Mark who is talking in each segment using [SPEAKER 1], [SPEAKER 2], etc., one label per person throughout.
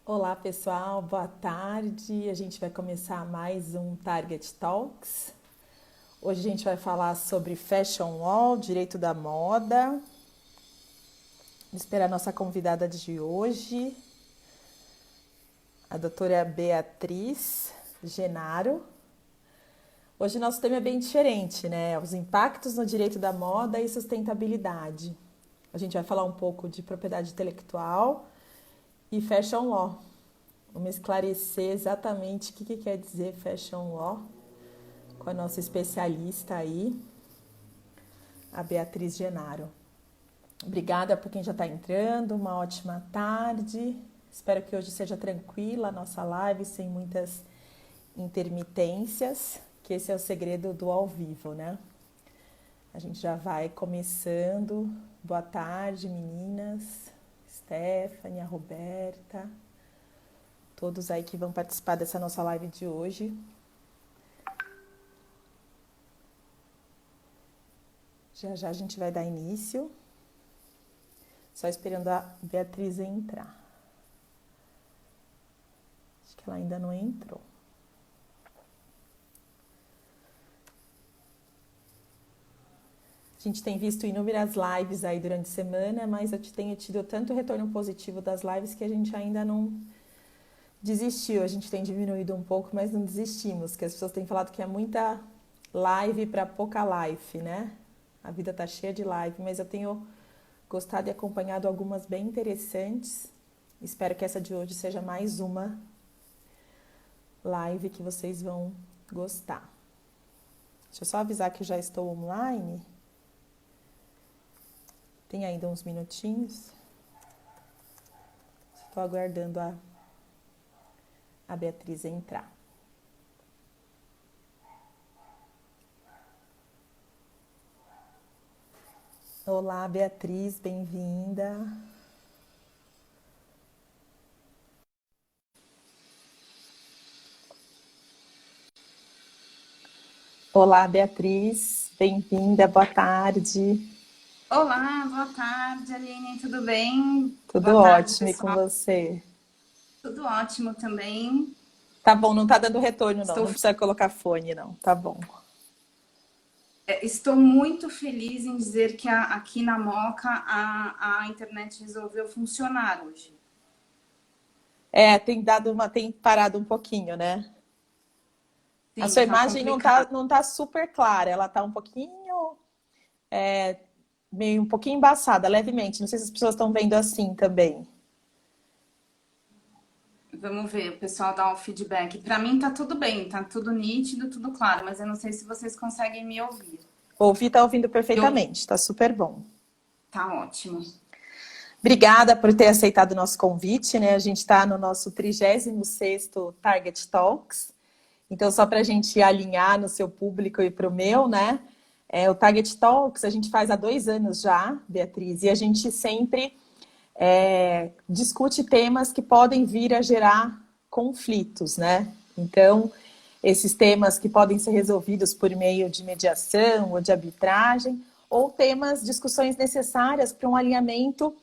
[SPEAKER 1] Olá pessoal, boa tarde. A gente vai começar mais um Target Talks. Hoje a gente vai falar sobre Fashion Wall, direito da moda. Vou esperar a nossa convidada de hoje, a doutora Beatriz Genaro. Hoje nosso tema é bem diferente, né? Os impactos no direito da moda e sustentabilidade. A gente vai falar um pouco de propriedade intelectual e Fashion Law. Vamos esclarecer exatamente o que quer dizer Fashion Law com a nossa especialista aí, a Beatriz Genaro. Obrigada por quem já está entrando, uma ótima tarde. Espero que hoje seja tranquila a nossa live, sem muitas intermitências, que esse é o segredo do ao vivo, né? A gente já vai começando. Boa tarde, meninas. Stephanie, a Roberta, todos aí que vão participar dessa nossa live de hoje. Já já a gente vai dar início. Só esperando a Beatriz entrar. Acho que ela ainda não entrou. A gente tem visto inúmeras lives aí durante a semana, mas eu tenho tido tanto retorno positivo das lives que a gente ainda não desistiu. A gente tem diminuído um pouco, mas não desistimos, que as pessoas têm falado que é muita live para pouca life, né? A vida tá cheia de live, mas eu tenho gostado e acompanhado algumas bem interessantes. Espero que essa de hoje seja mais uma live que vocês vão gostar. Deixa eu só avisar que já estou online. Tem ainda uns minutinhos. Estou aguardando a Beatriz entrar. Olá, Beatriz, bem-vinda. Olá, Beatriz, bem-vinda, boa tarde.
[SPEAKER 2] Olá, boa tarde, Aline, tudo bem?
[SPEAKER 1] Tudo
[SPEAKER 2] Boa tarde,
[SPEAKER 1] ótimo e com
[SPEAKER 2] pessoal.
[SPEAKER 1] você?
[SPEAKER 2] Tudo ótimo também.
[SPEAKER 1] Tá bom, não tá dando retorno não,
[SPEAKER 2] Estou,
[SPEAKER 1] não precisa colocar fone não, tá bom.
[SPEAKER 2] estou muito feliz em dizer que aqui na Moca a internet resolveu funcionar hoje.
[SPEAKER 1] É, tem parado um pouquinho, né? A
[SPEAKER 2] Sim,
[SPEAKER 1] sua
[SPEAKER 2] tá
[SPEAKER 1] imagem
[SPEAKER 2] complicado.
[SPEAKER 1] não tá super clara, ela tá um pouquinho, meio um pouquinho embaçada, levemente. Não sei se as pessoas estão vendo assim também.
[SPEAKER 2] Vamos ver, o pessoal dá um feedback. Para mim tá tudo bem, tá tudo nítido, tudo claro, mas eu não sei se vocês conseguem me ouvir.
[SPEAKER 1] Ouvir tá ouvindo
[SPEAKER 2] Eu,
[SPEAKER 1] perfeitamente, tá super bom.
[SPEAKER 2] tá ótimo.
[SPEAKER 1] Obrigada por ter aceitado o nosso convite, né? A gente está no nosso 36º Target Talks. Então, só para a gente alinhar no seu público e para o meu, né? O Target Talks a gente faz há 2 anos já, Beatriz, e a gente sempre discute temas que podem vir a gerar conflitos, né? Então, esses temas que podem ser resolvidos por meio de mediação ou de arbitragem, ou temas, discussões necessárias para um alinhamento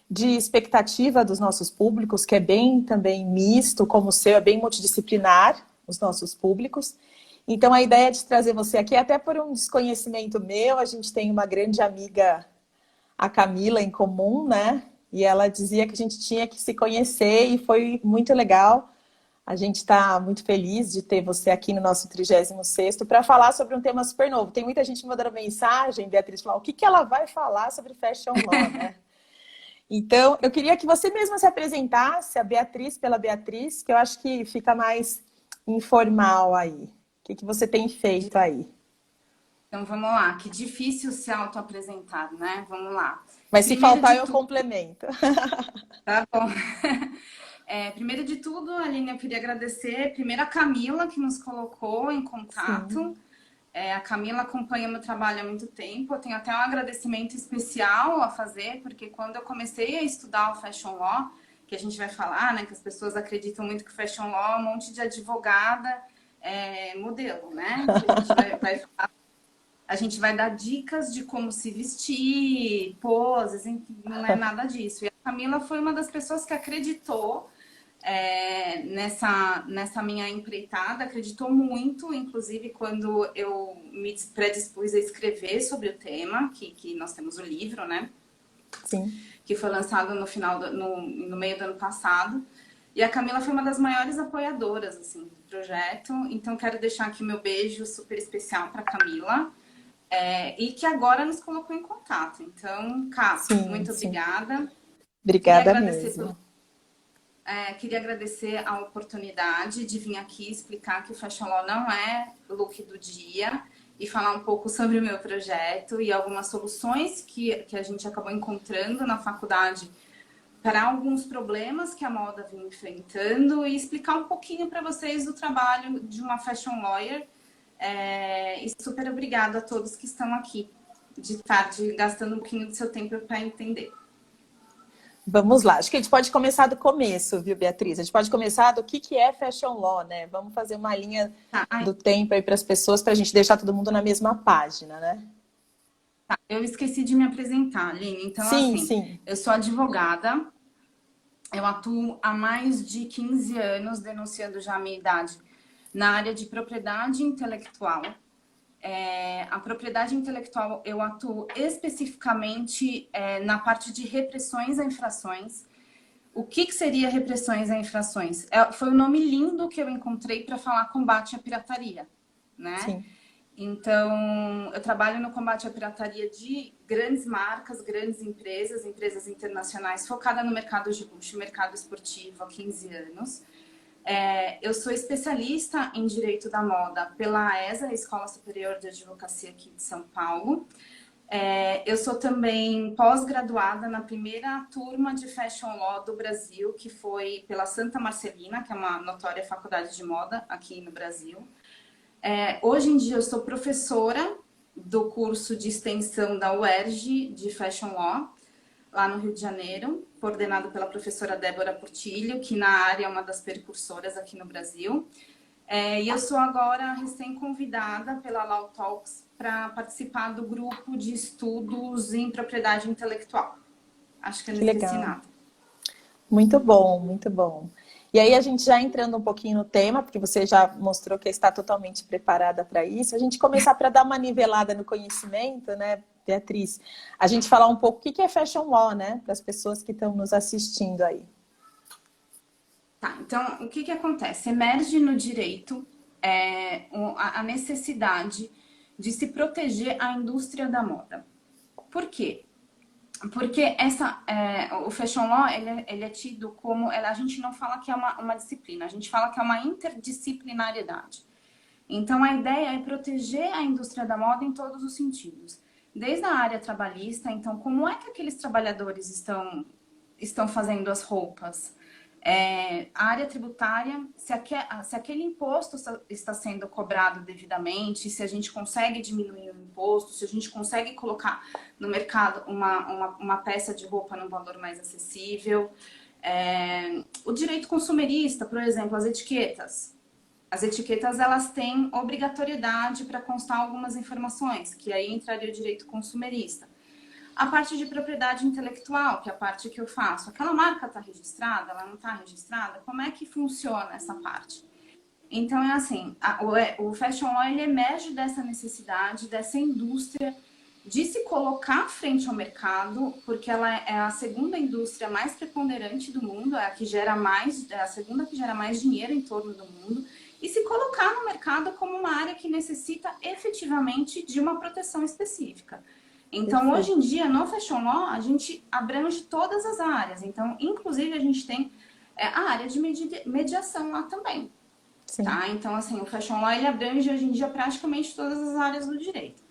[SPEAKER 1] de expectativa dos nossos públicos, que é bem também misto, como o seu, é bem multidisciplinar, os nossos públicos. Então, a ideia de trazer você aqui, até por um desconhecimento meu, a gente tem uma grande amiga, a Camila, em comum, né? E ela dizia que a gente tinha que se conhecer e foi muito legal. A gente está muito feliz de ter você aqui no nosso 36º para falar sobre um tema super novo. Tem muita gente me mandando mensagem, Beatriz, falar o que ela vai falar sobre Fashion Law, né? Então, eu queria que você mesma se apresentasse, a Beatriz pela Beatriz, que eu acho que fica mais informal aí. O que você tem feito aí?
[SPEAKER 2] Então vamos lá, que difícil se auto-apresentar, né? Vamos lá.
[SPEAKER 1] Mas se
[SPEAKER 2] Primeiro
[SPEAKER 1] faltar,
[SPEAKER 2] de
[SPEAKER 1] eu
[SPEAKER 2] tudo,
[SPEAKER 1] complemento.
[SPEAKER 2] tá bom. Primeiro de tudo, Aline, eu queria agradecer primeiro a Camila, que nos colocou em
[SPEAKER 1] Sim.
[SPEAKER 2] contato. A Camila acompanha meu trabalho há muito tempo. Eu tenho até um agradecimento especial a fazer, porque quando eu comecei a estudar o Fashion Law, que a gente vai falar, né, que as pessoas acreditam muito que o Fashion Law é um monte de advogada modelo, né? Que a gente vai dar dicas de como se vestir, poses, enfim, não é nada disso. E a Camila foi uma das pessoas que acreditou nessa minha empreitada, acreditou muito, inclusive quando eu me predispus a escrever sobre o tema, que nós temos o livro, né?
[SPEAKER 1] Sim.
[SPEAKER 2] Que foi lançado no meio do ano passado. E a Camila foi uma das maiores apoiadoras assim, do projeto. Então, quero deixar aqui meu beijo super especial para a Camila. E que agora nos colocou em contato. Então, Cá,
[SPEAKER 1] Sim,
[SPEAKER 2] muito
[SPEAKER 1] sim.
[SPEAKER 2] obrigada. Queria
[SPEAKER 1] Obrigada
[SPEAKER 2] agradecer
[SPEAKER 1] mesmo.
[SPEAKER 2] queria agradecer a oportunidade de vir aqui explicar que o Fashion Law não é look do dia e falar um pouco sobre o meu projeto e algumas soluções que a gente acabou encontrando na faculdade para alguns problemas que a moda vem enfrentando e explicar um pouquinho para vocês do trabalho de uma fashion lawyer. E super obrigada a todos que estão aqui de tarde, gastando um pouquinho do seu tempo para entender.
[SPEAKER 1] Vamos lá. Acho que a gente pode começar do começo, viu, Beatriz? A gente pode começar do que é Fashion Law, né? Vamos fazer uma linha
[SPEAKER 2] Tá,
[SPEAKER 1] do tempo aí para as pessoas, para a gente deixar todo mundo na mesma página, né?
[SPEAKER 2] tá. Eu esqueci de me apresentar, Aline. Então,
[SPEAKER 1] Sim,
[SPEAKER 2] assim,
[SPEAKER 1] sim.
[SPEAKER 2] eu sou advogada, eu atuo há mais de 15 anos, denunciando já a minha idade, na área de propriedade intelectual. A propriedade intelectual, eu atuo especificamente na parte de repressões a infrações. O que seria repressões a infrações? Foi um nome lindo que eu encontrei para falar combate à pirataria, né?
[SPEAKER 1] Sim.
[SPEAKER 2] Então, eu trabalho no combate à pirataria de grandes marcas, grandes empresas, empresas internacionais, focada no mercado de luxo, mercado esportivo há 15 anos. Eu sou especialista em Direito da Moda pela ESA, Escola Superior de Advocacia aqui de São Paulo. Eu sou também pós-graduada na primeira turma de Fashion Law do Brasil, que foi pela Santa Marcelina, que é uma notória faculdade de moda aqui no Brasil. Hoje em dia eu sou professora do curso de extensão da UERJ de Fashion Law, lá no Rio de Janeiro, coordenado pela professora Débora Portilho, que na área é uma das percursoras aqui no Brasil. E eu sou agora recém-convidada pela Law Talks para participar do grupo de estudos em propriedade intelectual. Acho que eu não
[SPEAKER 1] Que
[SPEAKER 2] esqueci
[SPEAKER 1] legal.
[SPEAKER 2] nada.
[SPEAKER 1] Muito bom, muito bom. E aí, a gente já entrando um pouquinho no tema, porque você já mostrou que está totalmente preparada para isso, a gente começar para dar uma nivelada no conhecimento, né, Beatriz? A gente falar um pouco o que é Fashion Law, né, para as pessoas que estão nos assistindo aí.
[SPEAKER 2] Tá, então, o que acontece? Emerge no direito a necessidade de se proteger a indústria da moda. Por quê? Porque o Fashion Law ele é tido como... A gente não fala que é uma disciplina, a gente fala que é uma interdisciplinariedade. Então, a ideia é proteger a indústria da moda em todos os sentidos. Desde a área trabalhista, então, como é que aqueles trabalhadores estão fazendo as roupas? A área tributária, se aquele imposto está sendo cobrado devidamente, se a gente consegue diminuir o imposto, se a gente consegue colocar no mercado uma peça de roupa num valor mais acessível. O direito consumerista, por exemplo, as etiquetas. As etiquetas, elas têm obrigatoriedade para constar algumas informações, que aí entraria o direito consumerista. A parte de propriedade intelectual, que é a parte que eu faço. Aquela marca está registrada? Ela não está registrada? Como é que funciona essa parte? Então, é assim, o Fashion Law ele emerge dessa necessidade, dessa indústria de se colocar frente ao mercado, porque ela é a segunda indústria mais preponderante do mundo, é a segunda que gera mais dinheiro em torno do mundo, e se colocar no mercado como uma área que necessita efetivamente de uma proteção específica. Então, hoje em dia, no Fashion Law, a gente abrange todas as áreas. Então, inclusive, a gente tem a área de mediação lá também.
[SPEAKER 1] Sim.
[SPEAKER 2] Tá? Então, assim, o Fashion Law, ele abrange hoje em dia praticamente todas as áreas do direito.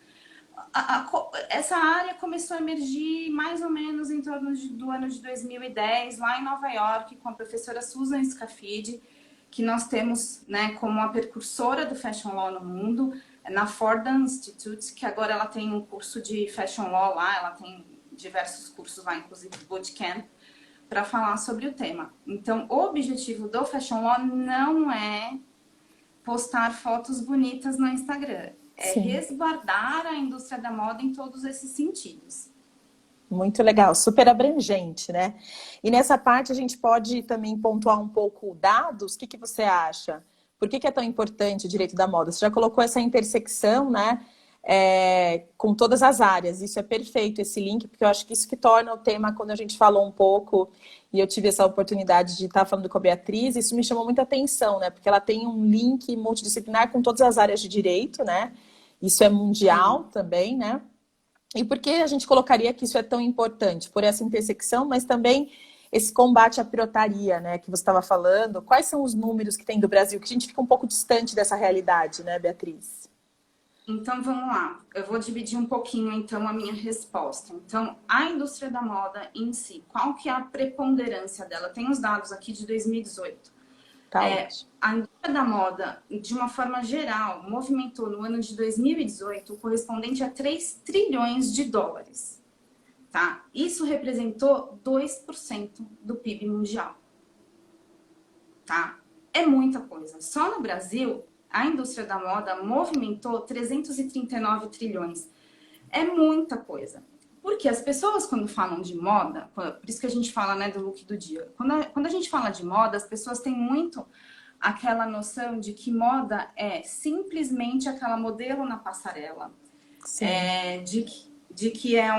[SPEAKER 2] Essa área começou a emergir mais ou menos em torno do ano de 2010, lá em Nova York, com a professora Susan Scafidi, que nós temos, né, como a precursora do Fashion Law no mundo, na Fordham Institute, que agora ela tem um curso de Fashion Law lá, ela tem diversos cursos lá, inclusive Bootcamp, para falar sobre o tema. Então, o objetivo do Fashion Law não é postar fotos bonitas no Instagram, é resguardar a indústria da moda em todos esses sentidos.
[SPEAKER 1] Muito legal, super abrangente, né? E nessa parte a gente pode também pontuar um pouco dados. O que você acha? Por que é tão importante o direito da moda? Você já colocou essa intersecção, né? Com todas as áreas. Isso é perfeito, esse link, porque eu acho que isso que torna o tema, quando a gente falou um pouco, e eu tive essa oportunidade de estar falando com a Beatriz, isso me chamou muita atenção, né? Porque ela tem um link multidisciplinar com todas as áreas de direito, né? Isso é mundial também, né? E por que a gente colocaria que isso é tão importante? Por essa intersecção, mas também esse combate à pirataria, né, que você estava falando. Quais são os números que tem do Brasil? Que a gente fica um pouco distante dessa realidade, né, Beatriz?
[SPEAKER 2] Então, vamos lá. Eu vou dividir um pouquinho, então, a minha resposta. Então, a indústria da moda em si, qual que é a preponderância dela? Tem os dados aqui de 2018.
[SPEAKER 1] Tá ótimo.
[SPEAKER 2] A indústria da moda, de uma forma geral, movimentou no ano de 2018 o correspondente a 3 trilhões de dólares. Tá? Isso representou 2% do PIB mundial. Tá? É muita coisa. Só no Brasil, a indústria da moda movimentou 339 trilhões. É muita coisa. Porque as pessoas, quando falam de moda, por isso que a gente fala, né, do look do dia. Quando a gente fala de moda, as pessoas têm muito aquela noção de que moda é simplesmente aquela modelo na passarela. De que é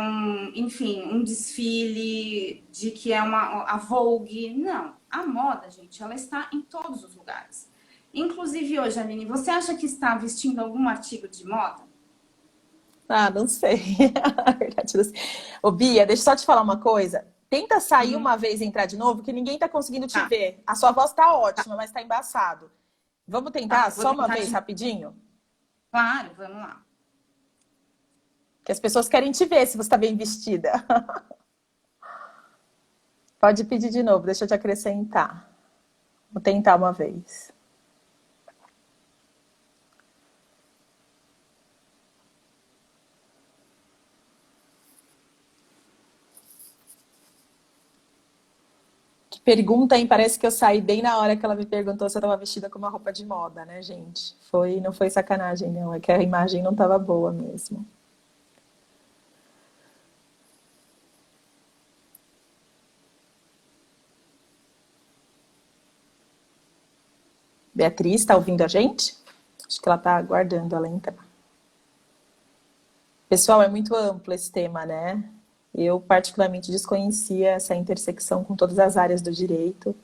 [SPEAKER 2] enfim, um desfile, de que é a Vogue. Não, a moda, gente, ela está em todos os lugares. Inclusive hoje, Aline, você acha que está vestindo algum artigo de moda?
[SPEAKER 1] Ah, não sei. Na verdade, não sei. Ô, Bia, deixa eu só te falar uma coisa. Tenta sair uma vez e entrar de novo, que ninguém tá conseguindo te ver. A sua voz tá ótima, mas tá embaçado. Vamos tentar só uma vez, rapidinho?
[SPEAKER 2] Claro, vamos lá.
[SPEAKER 1] Que as pessoas querem te ver se você tá bem vestida. Pode pedir de novo, deixa eu te acrescentar. Vou tentar uma vez. Que pergunta, hein? Parece que eu saí bem na hora que ela me perguntou se eu estava vestida com uma roupa de moda, né, gente? Não foi sacanagem, não. É que a imagem não estava boa mesmo. Beatriz, está ouvindo a gente? Acho que ela está aguardando ela entrar. Pessoal, é muito amplo esse tema, né? Eu particularmente desconhecia essa intersecção com todas as áreas do direito.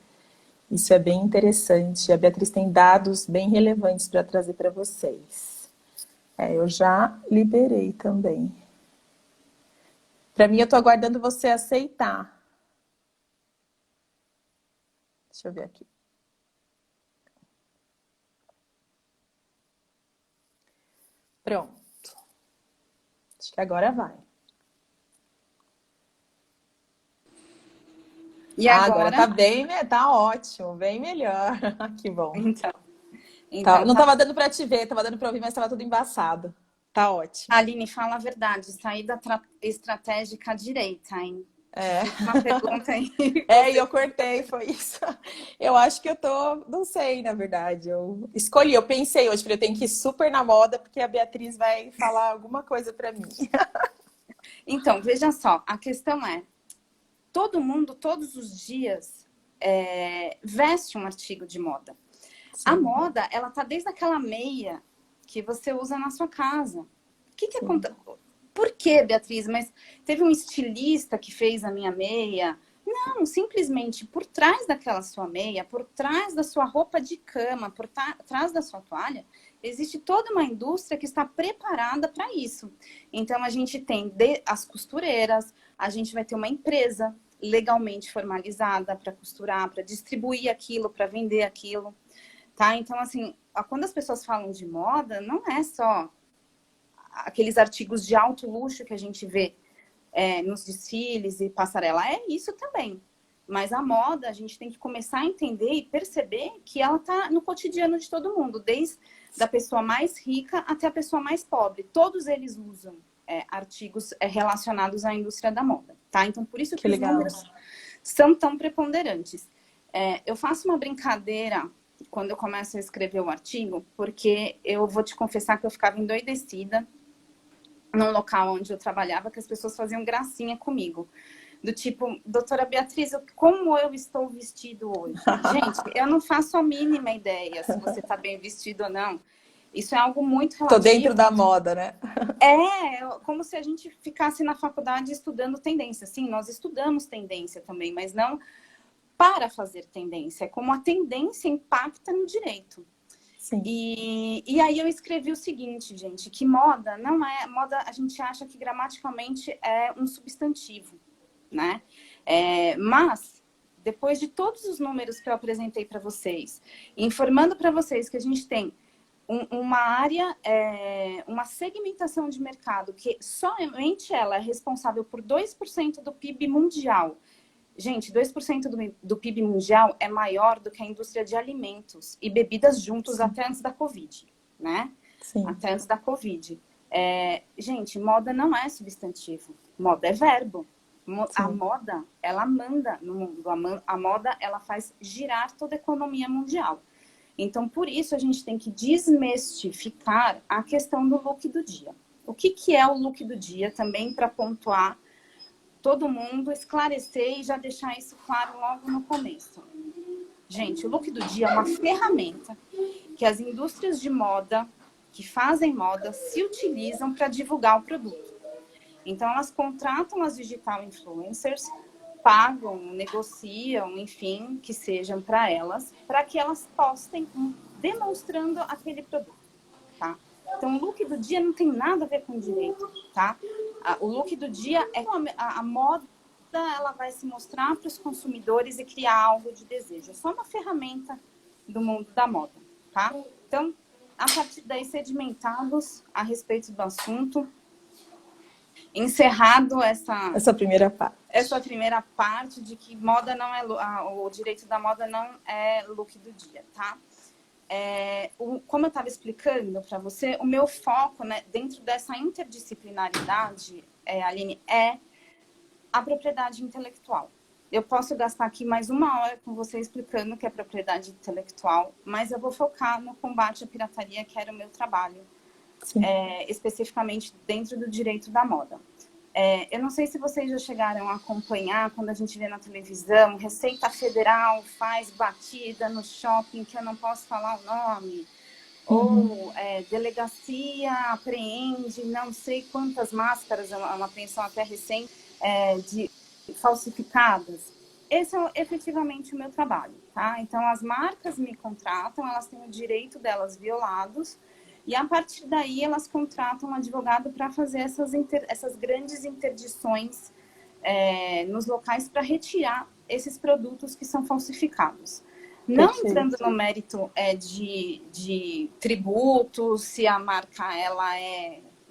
[SPEAKER 1] Isso é bem interessante. A Beatriz tem dados bem relevantes para trazer para vocês. Eu já liberei também. Para mim, eu estou aguardando você aceitar. Deixa eu ver aqui. Pronto. Acho que agora vai.
[SPEAKER 2] E agora
[SPEAKER 1] tá bem, né? Tá ótimo, bem melhor. Que bom.
[SPEAKER 2] Então,
[SPEAKER 1] não estava dando para te ver, estava dando para ouvir, mas estava tudo embaçado. Tá ótimo.
[SPEAKER 2] Aline, fala a verdade, saída estratégica à direita, hein? Uma pergunta aí.
[SPEAKER 1] E eu cortei, foi isso. Eu acho que não sei, na verdade. Eu pensei hoje, falei, eu tenho que ir super na moda, porque a Beatriz vai falar alguma coisa para mim.
[SPEAKER 2] Então, veja só, a questão é, todo mundo, todos os dias, veste um artigo de moda. Sim. A moda, ela tá desde aquela meia que você usa na sua casa. O que acontece? Por que, Beatriz? Mas teve um estilista que fez a minha meia? Não, simplesmente por trás daquela sua meia, por trás da sua roupa de cama, por trás da sua toalha, existe toda uma indústria que está preparada para isso. Então, a gente tem as costureiras, a gente vai ter uma empresa legalmente formalizada para costurar, para distribuir aquilo, para vender aquilo. Tá? Então, assim, quando as pessoas falam de moda, não é só aqueles artigos de alto luxo que a gente vê nos desfiles e passarela. É isso também. Mas a moda, a gente tem que começar a entender e perceber que ela está no cotidiano de todo mundo, desde a pessoa mais rica até a pessoa mais pobre. Todos eles usam artigos relacionados à indústria da moda. Tá? Então, por isso que os números são tão preponderantes. Eu faço uma brincadeira quando eu começo a escrever o artigo, porque eu vou te confessar que eu ficava endoidecida num local onde eu trabalhava, que as pessoas faziam gracinha comigo. Do tipo, doutora Beatriz, como eu estou vestido hoje? Gente, eu não faço a mínima ideia se você está bem vestido ou não. Isso é algo muito
[SPEAKER 1] Tô
[SPEAKER 2] relativo.
[SPEAKER 1] dentro da moda, né?
[SPEAKER 2] É como se a gente ficasse na faculdade estudando tendência. Sim, nós estudamos tendência também, mas não para fazer tendência. É como a tendência impacta no direito.
[SPEAKER 1] Sim.
[SPEAKER 2] E aí eu escrevi o seguinte, gente, que moda não é... Moda, a gente acha que gramaticalmente é um substantivo, né? Mas, depois de todos os números que eu apresentei para vocês, informando para vocês que a gente tem uma área, uma segmentação de mercado que somente ela é responsável por 2% do PIB mundial. Gente, 2% do PIB mundial é maior do que a indústria de alimentos e bebidas juntos. Sim. Até antes da Covid, né? Sim. Até antes da Covid. Gente, moda não é substantivo. Moda é verbo. Sim. A moda, ela manda no mundo. A moda, ela faz girar toda a economia mundial. Então, por isso, a gente tem que desmistificar a questão do look do dia. O que é o look do dia? Também para pontuar todo mundo, esclarecer e já deixar isso claro logo no começo. Gente, o look do dia é uma ferramenta que as indústrias de moda, que fazem moda, se utilizam para divulgar o produto. Então, elas contratam as digital influencers, pagam, negociam, enfim, que sejam para que elas postem demonstrando aquele produto, tá? Então, o look do dia não tem nada a ver com direito, tá? O look do dia é a moda, ela vai se mostrar para os consumidores e criar algo de desejo. É só uma ferramenta do mundo da moda, tá? Então, a partir daí, sedimentados a respeito do assunto, encerrado essa primeira parte de que moda não é o direito da moda não é look do dia, tá? Como eu estava explicando para você, o meu foco, né, dentro dessa interdisciplinaridade, Aline, é a propriedade intelectual. Eu posso gastar aqui mais 1 hora com você explicando o que é propriedade intelectual, mas eu vou focar no combate à pirataria, que era o meu trabalho, especificamente dentro do direito da moda. Eu não sei se vocês já chegaram a acompanhar, quando a gente vê na televisão, Receita Federal faz batida no shopping, que eu não posso falar o nome, ou delegacia apreende não sei quantas máscaras, é uma apreensão até recente, de falsificadas. Esse é efetivamente o meu trabalho, tá? Então, as marcas me contratam, elas têm o direito delas violados, e a partir daí elas contratam um advogado para fazer essas grandes interdições nos locais para retirar esses produtos que são falsificados. Não entrando no mérito de tributos, se a marca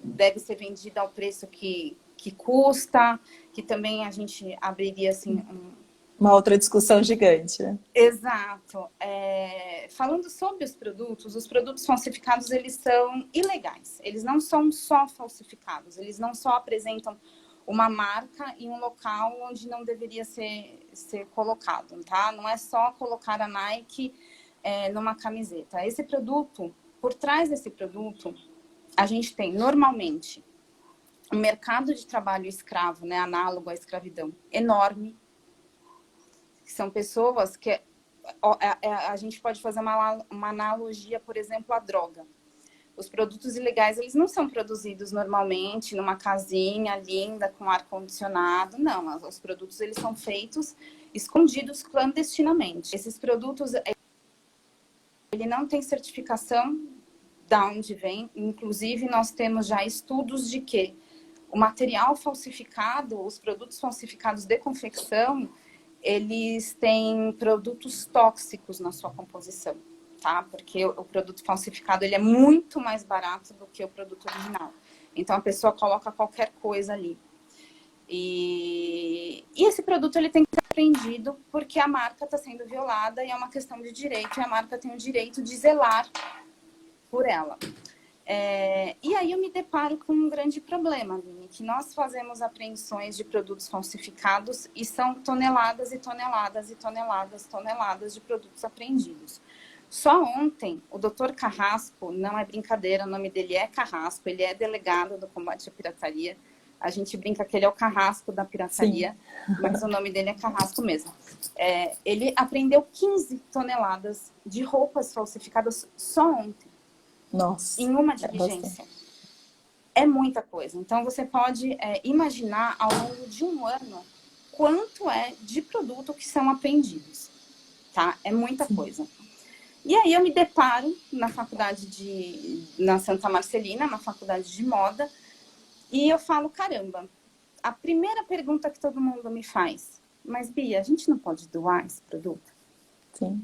[SPEAKER 2] deve ser vendida ao preço que custa, que também a gente abriria assim
[SPEAKER 1] uma outra discussão gigante, né?
[SPEAKER 2] Exato. Falando sobre os produtos falsificados, eles são ilegais. Eles não são só falsificados, eles não só apresentam uma marca em um local onde não deveria ser colocado, tá? Não é só colocar a Nike numa camiseta. Esse produto, por trás desse produto, a gente tem, normalmente, um mercado de trabalho escravo, né, análogo à escravidão, enorme, que são pessoas que a gente pode fazer uma analogia, por exemplo, à droga. Os produtos ilegais, eles não são produzidos normalmente numa casinha linda com ar-condicionado, não. Os produtos, eles são feitos escondidos clandestinamente. Esses produtos, ele não tem certificação de onde vem. Inclusive, nós temos já estudos de que o material falsificado, os produtos falsificados de confecção, eles têm produtos tóxicos na sua composição, tá? Porque o produto falsificado, ele é muito mais barato do que o produto original. Então, a pessoa coloca qualquer coisa ali. E esse produto, ele tem que ser apreendido porque a marca está sendo violada e é uma questão de direito, e a marca tem o direito de zelar por ela. E aí eu me deparo com um grande problema, Aline, que nós fazemos apreensões de produtos falsificados e são toneladas e toneladas e toneladas de produtos apreendidos. Só ontem, o doutor Carrasco, não é brincadeira, o nome dele é Carrasco, ele é delegado do combate à pirataria. A gente brinca que ele é o Carrasco da pirataria, mas o nome dele é Carrasco mesmo. Ele apreendeu 15 toneladas de roupas falsificadas só ontem.
[SPEAKER 1] Nossa.
[SPEAKER 2] Em uma diligência. É muita coisa. Então, você pode imaginar, ao longo de um ano, quanto é de produto que são apreendidos. Tá? É muita coisa. E aí, eu me deparo na faculdade na Santa Marcelina, na faculdade de moda, e eu falo, caramba, a primeira pergunta que todo mundo me faz, mas Bia, a gente não pode doar esse produto?
[SPEAKER 1] Sim.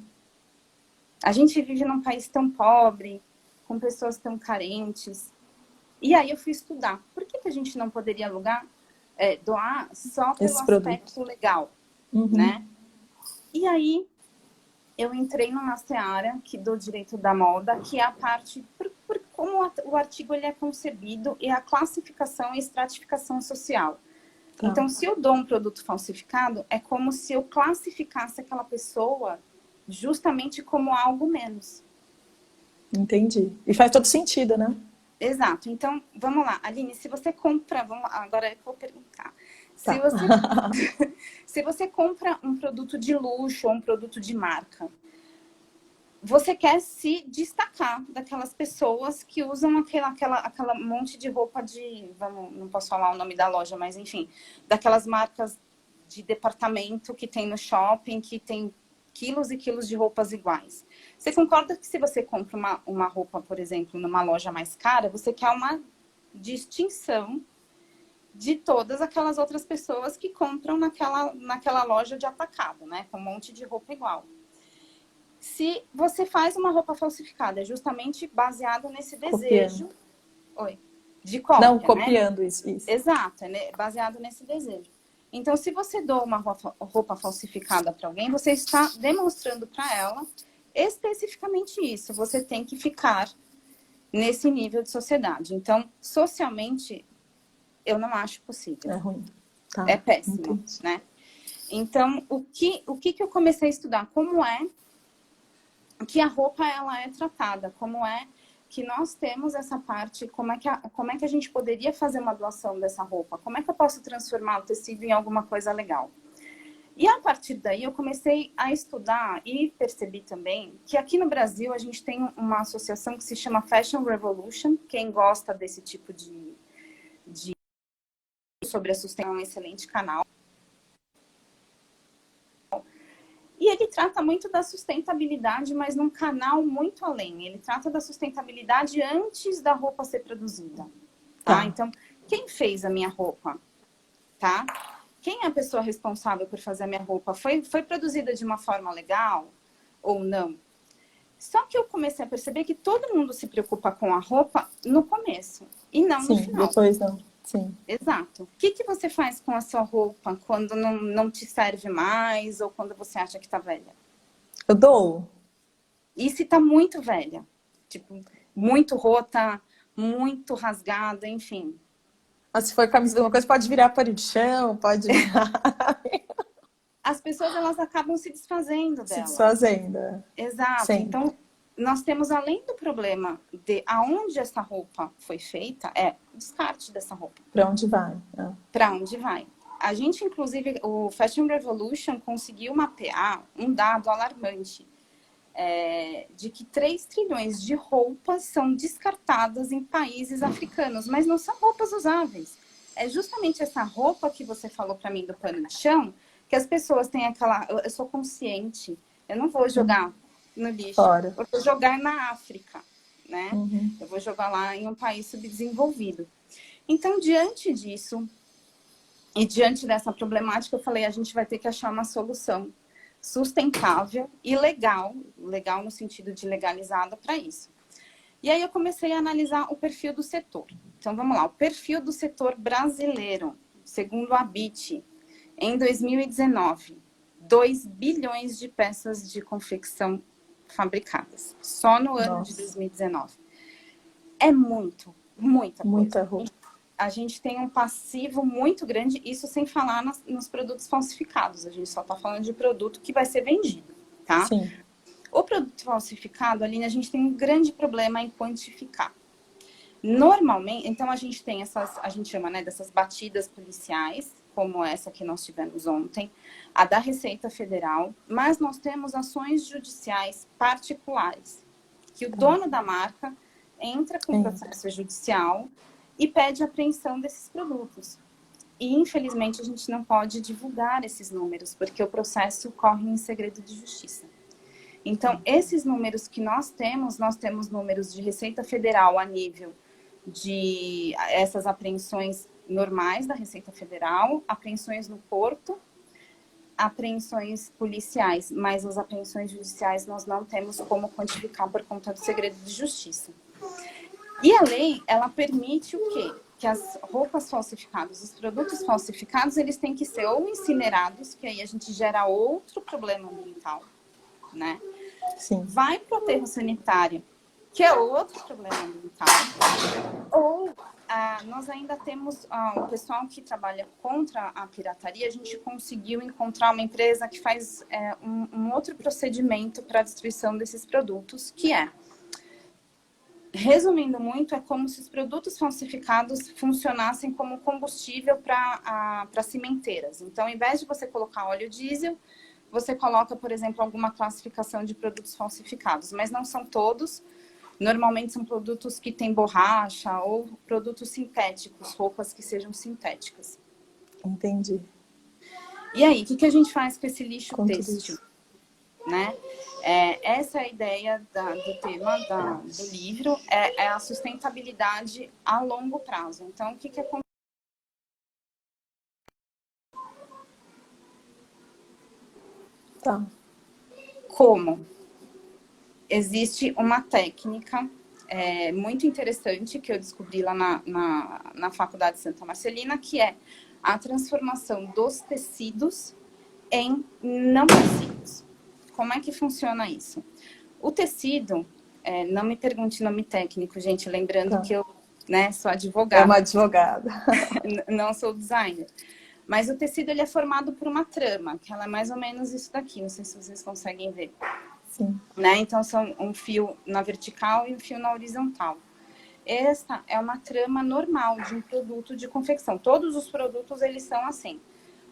[SPEAKER 2] A gente vive num país tão pobre, com pessoas tão carentes. E aí eu fui estudar. Por que a gente não poderia doar só pelo aspecto legal, né? E aí eu entrei numa seara do direito da moda, que é a parte por como o artigo ele é concebido e a classificação e estratificação social. Então, se eu dou um produto falsificado, é como se eu classificasse aquela pessoa justamente como algo menos.
[SPEAKER 3] Entendi. E faz todo sentido, né?
[SPEAKER 2] Exato. Então, vamos lá. Aline, se você compra... agora eu vou perguntar.
[SPEAKER 3] Tá.
[SPEAKER 2] Se você compra um produto de luxo ou um produto de marca, você quer se destacar daquelas pessoas que usam aquela monte de roupa não posso falar o nome da loja, mas enfim, daquelas marcas de departamento que tem no shopping, que tem quilos e quilos de roupas iguais. Você concorda que se você compra uma roupa, por exemplo, numa loja mais cara, você quer uma distinção de todas aquelas outras pessoas que compram naquela loja de atacado, né? Com um monte de roupa igual. Se você faz uma roupa falsificada, é justamente baseado nesse desejo... de cópia,
[SPEAKER 3] não, copiando, né? Isso.
[SPEAKER 2] Exato, é baseado nesse desejo. Então, se você doa uma roupa falsificada para alguém, você está demonstrando para ela especificamente isso. Você tem que ficar nesse nível de sociedade. Então, socialmente, eu não acho possível.
[SPEAKER 3] É ruim. Tá.
[SPEAKER 2] É péssimo, né? Então, o que eu comecei a estudar? Como é que a roupa ela é tratada? Como é que nós temos essa parte, como é que a gente poderia fazer uma doação dessa roupa? Como é que eu posso transformar o tecido em alguma coisa legal? E a partir daí eu comecei a estudar e percebi também que aqui no Brasil a gente tem uma associação que se chama Fashion Revolution. Quem gosta desse tipo de sobre a sustentação, é um excelente canal. E ele trata muito da sustentabilidade, mas num canal muito além. Ele trata da sustentabilidade antes da roupa ser produzida. Tá? Então, quem fez a minha roupa? Tá? Quem é a pessoa responsável por fazer a minha roupa? Foi produzida de uma forma legal ou não? Só que eu comecei a perceber que todo mundo se preocupa com a roupa no começo e não no final.
[SPEAKER 3] Depois não. Sim.
[SPEAKER 2] Exato. O que você faz com a sua roupa quando não te serve mais ou quando você acha que tá velha?
[SPEAKER 3] Eu dou.
[SPEAKER 2] E se tá muito velha? Tipo, muito rota, muito rasgada, enfim.
[SPEAKER 3] Mas se for camisa de uma coisa, pode virar pano de chão, pode virar...
[SPEAKER 2] As pessoas, elas acabam se desfazendo dela.
[SPEAKER 3] Se desfazendo.
[SPEAKER 2] Exato. Sim. Então, nós temos, além do problema de aonde essa roupa foi feita, o descarte dessa roupa.
[SPEAKER 3] Para onde vai?
[SPEAKER 2] Para onde vai? A gente, inclusive, o Fashion Revolution conseguiu mapear um dado alarmante de que 3 trilhões de roupas são descartadas em países africanos, mas não são roupas usáveis. É justamente essa roupa que você falou para mim do pano de chão, que as pessoas têm aquela... Eu sou consciente, eu não vou jogar no lixo.
[SPEAKER 3] Fora.
[SPEAKER 2] Eu vou jogar na África, né? Eu vou jogar lá em um país subdesenvolvido. Então, diante disso e diante dessa problemática, eu falei, a gente vai ter que achar uma solução sustentável e legal no sentido de legalizada para isso. E aí eu comecei a analisar o perfil do setor. Então, vamos lá, o perfil do setor brasileiro, segundo a ABIT, em 2019, 2 bilhões de peças de confecção fabricadas, só no ano de 2019. É muita coisa.
[SPEAKER 3] Muita roupa.
[SPEAKER 2] A gente tem um passivo muito grande, isso sem falar nos produtos falsificados. A gente só está falando de produto que vai ser vendido, tá?
[SPEAKER 3] Sim.
[SPEAKER 2] O produto falsificado, Aline, a gente tem um grande problema em quantificar. Normalmente, então a gente tem essas, a gente chama, né, dessas batidas policiais, como essa que nós tivemos ontem, a da Receita Federal, mas nós temos ações judiciais particulares, que o dono da marca entra com processo judicial e pede apreensão desses produtos. E, infelizmente, a gente não pode divulgar esses números, porque o processo corre em segredo de justiça. Então, esses números que nós temos números de Receita Federal a nível de essas apreensões normais da Receita Federal, apreensões no porto, apreensões policiais, mas as apreensões judiciais nós não temos como quantificar por conta do segredo de justiça. E a lei, ela permite o quê? Que as roupas falsificadas, os produtos falsificados, eles têm que ser ou incinerados, que aí a gente gera outro problema ambiental, né?
[SPEAKER 1] Sim.
[SPEAKER 2] Vai para o aterro sanitário, que é outro problema ambiental. Ou nós ainda temos o pessoal que trabalha contra a pirataria, a gente conseguiu encontrar uma empresa que faz um outro procedimento para a destruição desses produtos, que é, resumindo muito, é como se os produtos falsificados funcionassem como combustível para cimenteiras. Então, ao invés de você colocar óleo diesel, você coloca, por exemplo, alguma classificação de produtos falsificados, mas não são todos. Normalmente são produtos que têm borracha ou produtos sintéticos, roupas que sejam sintéticas.
[SPEAKER 1] Entendi.
[SPEAKER 2] E aí, o que a gente faz com esse lixo
[SPEAKER 1] Com tudo
[SPEAKER 2] têxtil?
[SPEAKER 1] isso.
[SPEAKER 2] Né? Essa é a ideia do tema do livro, é a sustentabilidade a longo prazo. Então, o que acontece?
[SPEAKER 1] Tá.
[SPEAKER 2] Como? Existe uma técnica muito interessante que eu descobri lá na Faculdade Santa Marcelina, que é a transformação dos tecidos em não tecidos. Como é que funciona isso? O tecido, não me pergunte nome técnico, gente, lembrando que eu sou advogada.
[SPEAKER 1] É uma advogada.
[SPEAKER 2] Não sou designer. Mas o tecido ele é formado por uma trama, que ela é mais ou menos isso daqui, não sei se vocês conseguem ver.
[SPEAKER 1] Sim.
[SPEAKER 2] Né? Então, são um fio na vertical e um fio na horizontal. Esta é uma trama normal de um produto de confecção. Todos os produtos, eles são assim.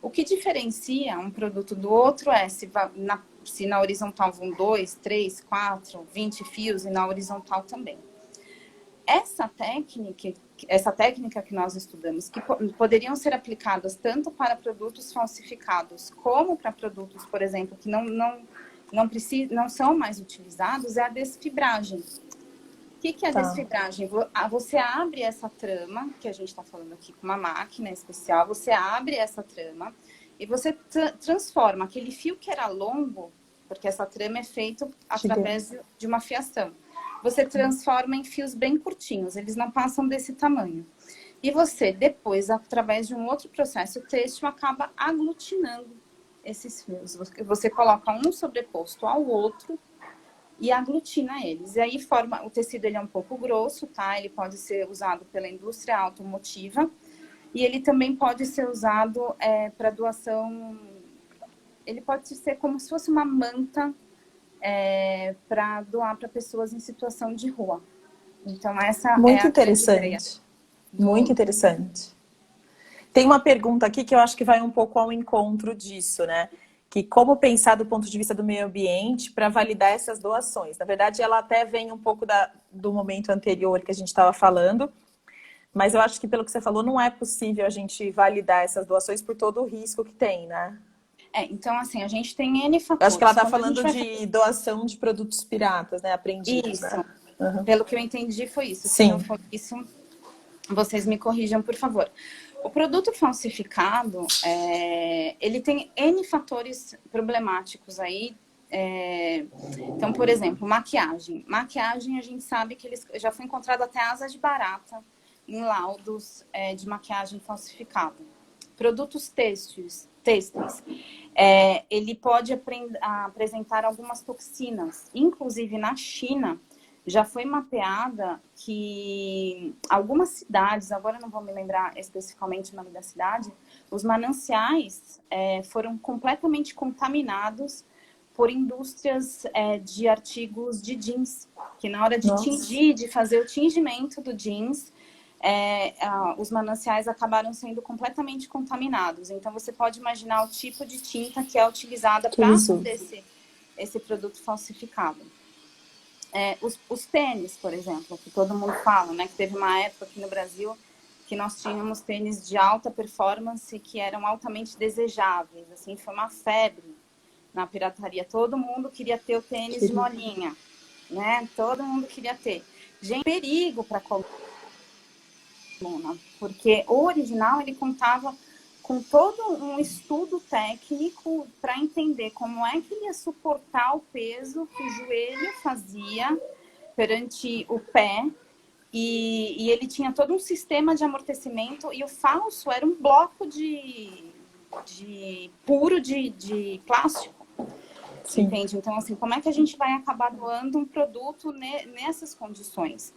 [SPEAKER 2] O que diferencia um produto do outro é se na horizontal vão 2, 3, 4, 20 fios e na horizontal também. Essa técnica que nós estudamos, que poderiam ser aplicadas tanto para produtos falsificados como para produtos, por exemplo, que não são mais utilizados, é a desfibragem. O que é a desfibragem? Você abre essa trama, que a gente está falando aqui com uma máquina especial, você abre essa trama e você transforma aquele fio que era longo, porque essa trama é feita através de uma fiação. Você transforma em fios bem curtinhos, eles não passam desse tamanho. E você, depois, através de um outro processo têxtil, acaba aglutinando esses fios. Você coloca um sobreposto ao outro e aglutina eles. E aí o tecido ele é um pouco grosso, tá? Ele pode ser usado pela indústria automotiva e ele também pode ser usado para doação. Ele pode ser como se fosse uma manta para doar para pessoas em situação de rua. Então essa
[SPEAKER 1] muito
[SPEAKER 2] é
[SPEAKER 1] interessante. Muito interessante. Tem uma pergunta aqui que eu acho que vai um pouco ao encontro disso, né? Que como pensar do ponto de vista do meio ambiente para validar essas doações. Na verdade, ela até vem um pouco do momento anterior que a gente estava falando, mas eu acho que pelo que você falou, não é possível a gente validar essas doações por todo o risco que tem, né?
[SPEAKER 2] Então, assim, a gente tem N fatores.
[SPEAKER 1] Eu acho que ela está falando de doação de produtos piratas, né? Apreendidos.
[SPEAKER 2] Isso.
[SPEAKER 1] Né? Uhum.
[SPEAKER 2] Pelo que eu entendi, foi isso.
[SPEAKER 1] Sim.
[SPEAKER 2] Se não for isso, vocês me corrijam, por favor. O produto falsificado, ele tem N fatores problemáticos aí. Então, por exemplo, maquiagem. Maquiagem, a gente sabe que já foi encontrado até asa de barata em laudos de maquiagem falsificada. Produtos têxteis. Ele pode apresentar algumas toxinas. Inclusive, na China, já foi mapeada que algumas cidades, agora não vou me lembrar especificamente o nome da cidade, os mananciais foram completamente contaminados por indústrias de artigos de jeans, que na hora de
[SPEAKER 1] Nossa.
[SPEAKER 2] tingir, de fazer o tingimento do jeans, os mananciais acabaram sendo completamente contaminados. Então, você pode imaginar o tipo de tinta que é utilizada para fazer esse produto falsificado. Os tênis, por exemplo, que todo mundo fala, né? Que teve uma época aqui no Brasil que nós tínhamos tênis de alta performance que eram altamente desejáveis. Assim, foi uma febre na pirataria. Todo mundo queria ter o tênis de molinha, né? Todo mundo queria ter. Gente, perigo para porque o original ele contava com todo um estudo técnico para entender como é que ele ia suportar o peso que o joelho fazia perante o pé e ele tinha todo um sistema de amortecimento e o falso era um bloco puro de plástico.
[SPEAKER 1] Sim.
[SPEAKER 2] Entende? Então, assim, como é que a gente vai acabar doando um produto nessas condições?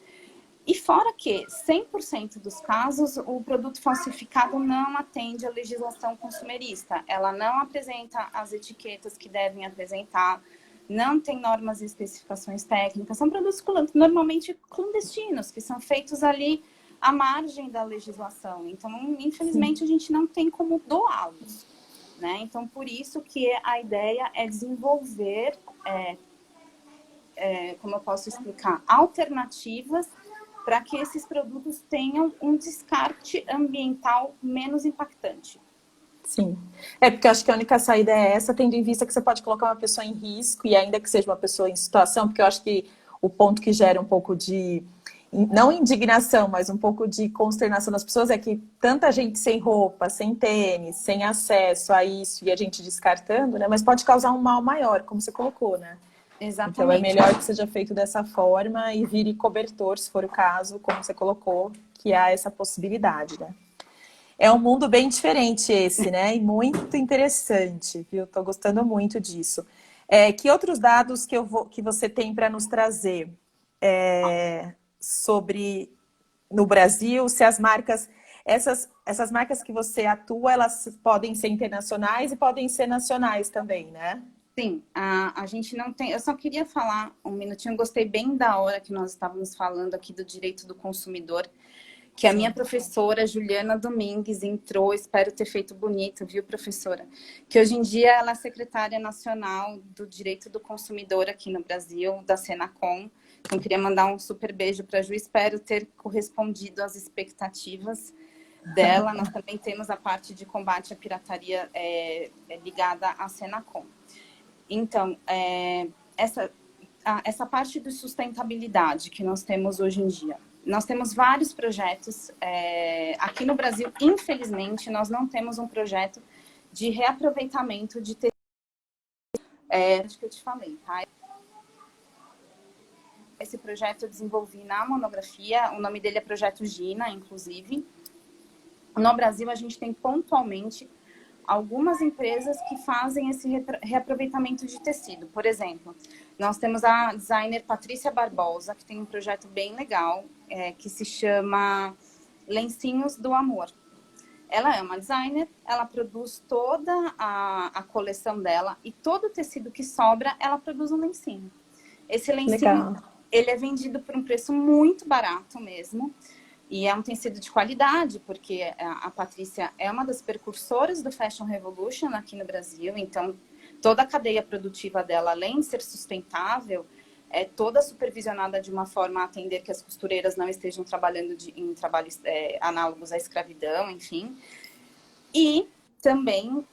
[SPEAKER 2] E fora que 100% dos casos o produto falsificado não atende à legislação consumerista. Ela não apresenta as etiquetas que devem apresentar, não tem normas e especificações técnicas. São produtos normalmente clandestinos, que são feitos ali à margem da legislação. Então, infelizmente, a gente não tem como doá-los, né? Então, por isso que a ideia é desenvolver, como eu posso explicar, alternativas para que esses produtos tenham um descarte ambiental menos impactante.
[SPEAKER 1] Sim. Porque eu acho que a única saída é essa, tendo em vista que você pode colocar uma pessoa em risco, e ainda que seja uma pessoa em situação, porque eu acho que o ponto que gera um pouco de, não indignação, mas um pouco de consternação das pessoas é que tanta gente sem roupa, sem tênis, sem acesso a isso, e a gente descartando, né? Mas pode causar um mal maior, como você colocou, né?
[SPEAKER 2] Exatamente.
[SPEAKER 1] Então é melhor que seja feito dessa forma e vire cobertor, se for o caso, como você colocou, que há essa possibilidade, né? É um mundo bem diferente esse, né? E muito interessante, viu? Estou gostando muito disso. Que outros dados que você tem para nos trazer sobre no Brasil, se as marcas, essas marcas que você atua, elas podem ser internacionais e podem ser nacionais também, né?
[SPEAKER 2] Sim, a gente não tem... Eu só queria falar um minutinho, eu gostei bem da hora que nós estávamos falando aqui do direito do consumidor, que a minha professora, Juliana Domingues, entrou, espero ter feito bonito, viu, professora? Que hoje em dia ela é secretária nacional do direito do consumidor aqui no Brasil, da Senacom. Então, queria mandar um super beijo para a Ju, espero ter correspondido às expectativas dela. Nós também temos a parte de combate à pirataria ligada à Senacom. Então, essa parte de sustentabilidade que nós temos hoje em dia, nós temos vários projetos. Aqui no Brasil, infelizmente, nós não temos um projeto de reaproveitamento de tecido. Que eu te falei, tá? Esse projeto eu desenvolvi na monografia, o nome dele é Projeto Gina, inclusive. No Brasil, a gente tem pontualmente algumas empresas que fazem esse reaproveitamento de tecido. Por exemplo, nós temos a designer Patrícia Barbosa, que tem um projeto bem legal, que se chama Lencinhos do Amor. Ela é uma designer, ela produz toda a coleção dela e todo o tecido que sobra, ela produz um lencinho. Esse lencinho, ele é vendido por um preço muito barato mesmo. E é um tecido de qualidade, porque a Patrícia é uma das precursoras do Fashion Revolution aqui no Brasil. Então, toda a cadeia produtiva dela, além de ser sustentável, é toda supervisionada de uma forma a atender que as costureiras não estejam trabalhando em trabalhos análogos à escravidão, enfim. E também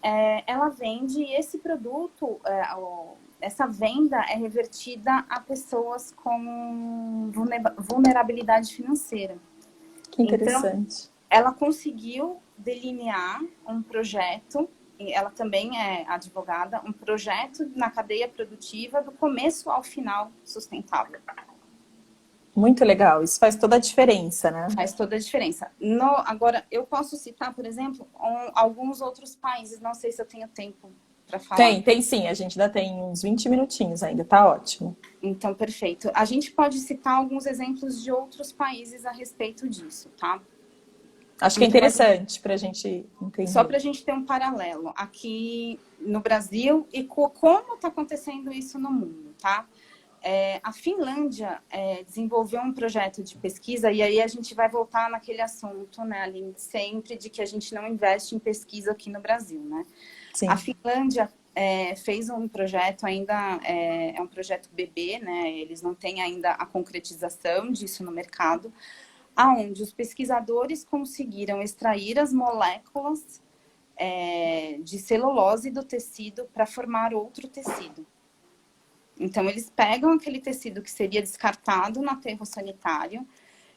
[SPEAKER 2] ela vende esse produto, essa venda é revertida a pessoas com vulnerabilidade financeira.
[SPEAKER 1] Que interessante.
[SPEAKER 2] Então, ela conseguiu delinear um projeto, ela também é advogada, um projeto na cadeia produtiva do começo ao final sustentável.
[SPEAKER 1] Muito legal, isso faz toda a diferença, né?
[SPEAKER 2] Faz toda a diferença. Agora, eu posso citar, por exemplo, alguns outros países, não sei se eu tenho tempo para falar.
[SPEAKER 1] Tem sim, a gente ainda tem uns 20 minutinhos ainda, tá ótimo.
[SPEAKER 2] Então, perfeito. A gente pode citar alguns exemplos de outros países a respeito disso, tá?
[SPEAKER 1] Acho que é interessante para a gente entender.
[SPEAKER 2] Só para a gente ter um paralelo aqui no Brasil e como está acontecendo isso no mundo, tá? A Finlândia desenvolveu um projeto de pesquisa, e aí a gente vai voltar naquele assunto, né, Aline, sempre de que a gente não investe em pesquisa aqui no Brasil, né?
[SPEAKER 1] Sim.
[SPEAKER 2] A Finlândia fez um projeto, ainda é um projeto bebê, né? Eles não têm ainda a concretização disso no mercado, aonde os pesquisadores conseguiram extrair as moléculas de celulose do tecido para formar outro tecido. Então, eles pegam aquele tecido que seria descartado no aterro sanitário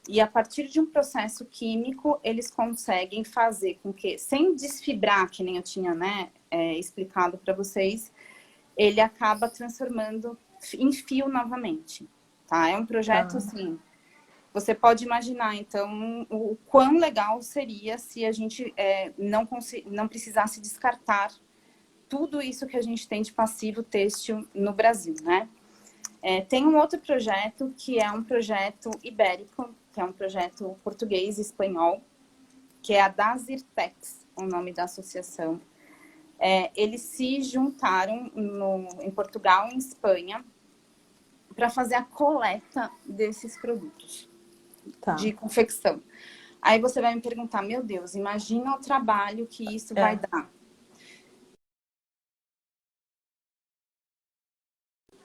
[SPEAKER 2] e, a partir de um processo químico, eles conseguem fazer com que, sem desfibrar, que nem eu tinha, né, explicado para vocês, ele acaba transformando em fio novamente, tá? É um projeto, assim, você pode imaginar, então, o quão legal seria se a gente não precisasse descartar tudo isso que a gente tem de passivo têxtil no Brasil, né? Tem um outro projeto que é um projeto ibérico, que é um projeto português e espanhol, que é a Dasirtex, o nome da associação. Eles se juntaram em Portugal e em Espanha para fazer a coleta desses produtos de confecção. Aí você vai me perguntar, meu Deus, imagina o trabalho que isso vai dar.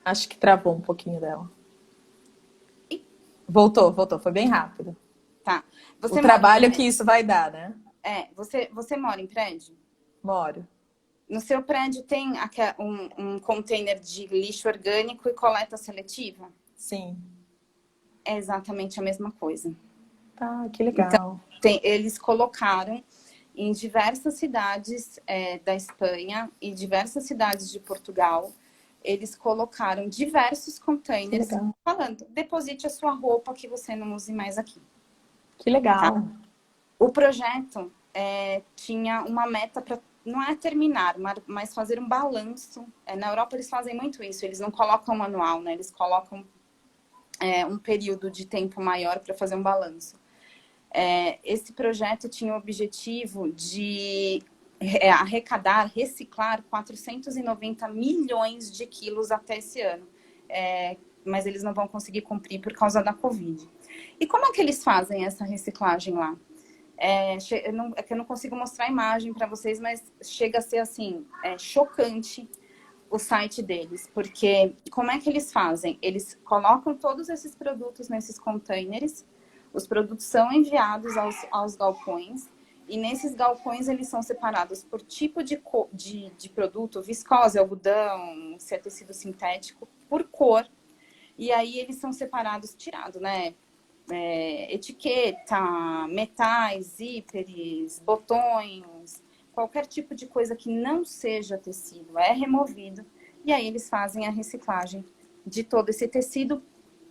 [SPEAKER 1] Acho que travou um pouquinho dela. Voltou, foi bem rápido.
[SPEAKER 2] Tá.
[SPEAKER 1] O trabalho que isso vai dar, né?
[SPEAKER 2] Você mora em prédio?
[SPEAKER 1] Moro.
[SPEAKER 2] No seu prédio tem um container de lixo orgânico e coleta seletiva?
[SPEAKER 1] Sim.
[SPEAKER 2] É exatamente a mesma coisa.
[SPEAKER 1] Tá, que legal.
[SPEAKER 2] Então, eles colocaram em diversas cidades da Espanha e diversas cidades de Portugal, eles colocaram diversos containers falando, deposite a sua roupa que você não use mais aqui.
[SPEAKER 1] Que legal.
[SPEAKER 2] Tá? O projeto tinha uma meta para, não é terminar, mas fazer um balanço. Na Europa eles fazem muito isso, eles não colocam um anual, né? Eles colocam um período de tempo maior para fazer um balanço. Esse projeto tinha o objetivo de arrecadar, reciclar 490 milhões de quilos até esse ano. Mas eles não vão conseguir cumprir por causa da Covid. E como é que eles fazem essa reciclagem lá? É que eu não consigo mostrar a imagem para vocês, mas chega a ser assim, chocante o site deles. Porque como é que eles fazem? Eles colocam todos esses produtos nesses containers, os produtos são enviados aos galpões, e nesses galpões eles são separados por tipo de produto, viscose, algodão, se é tecido sintético, por cor. E aí eles são separados, tirado, né? Etiqueta, metais, zíperes, botões, qualquer tipo de coisa que não seja tecido é removido. E aí eles fazem a reciclagem de todo esse tecido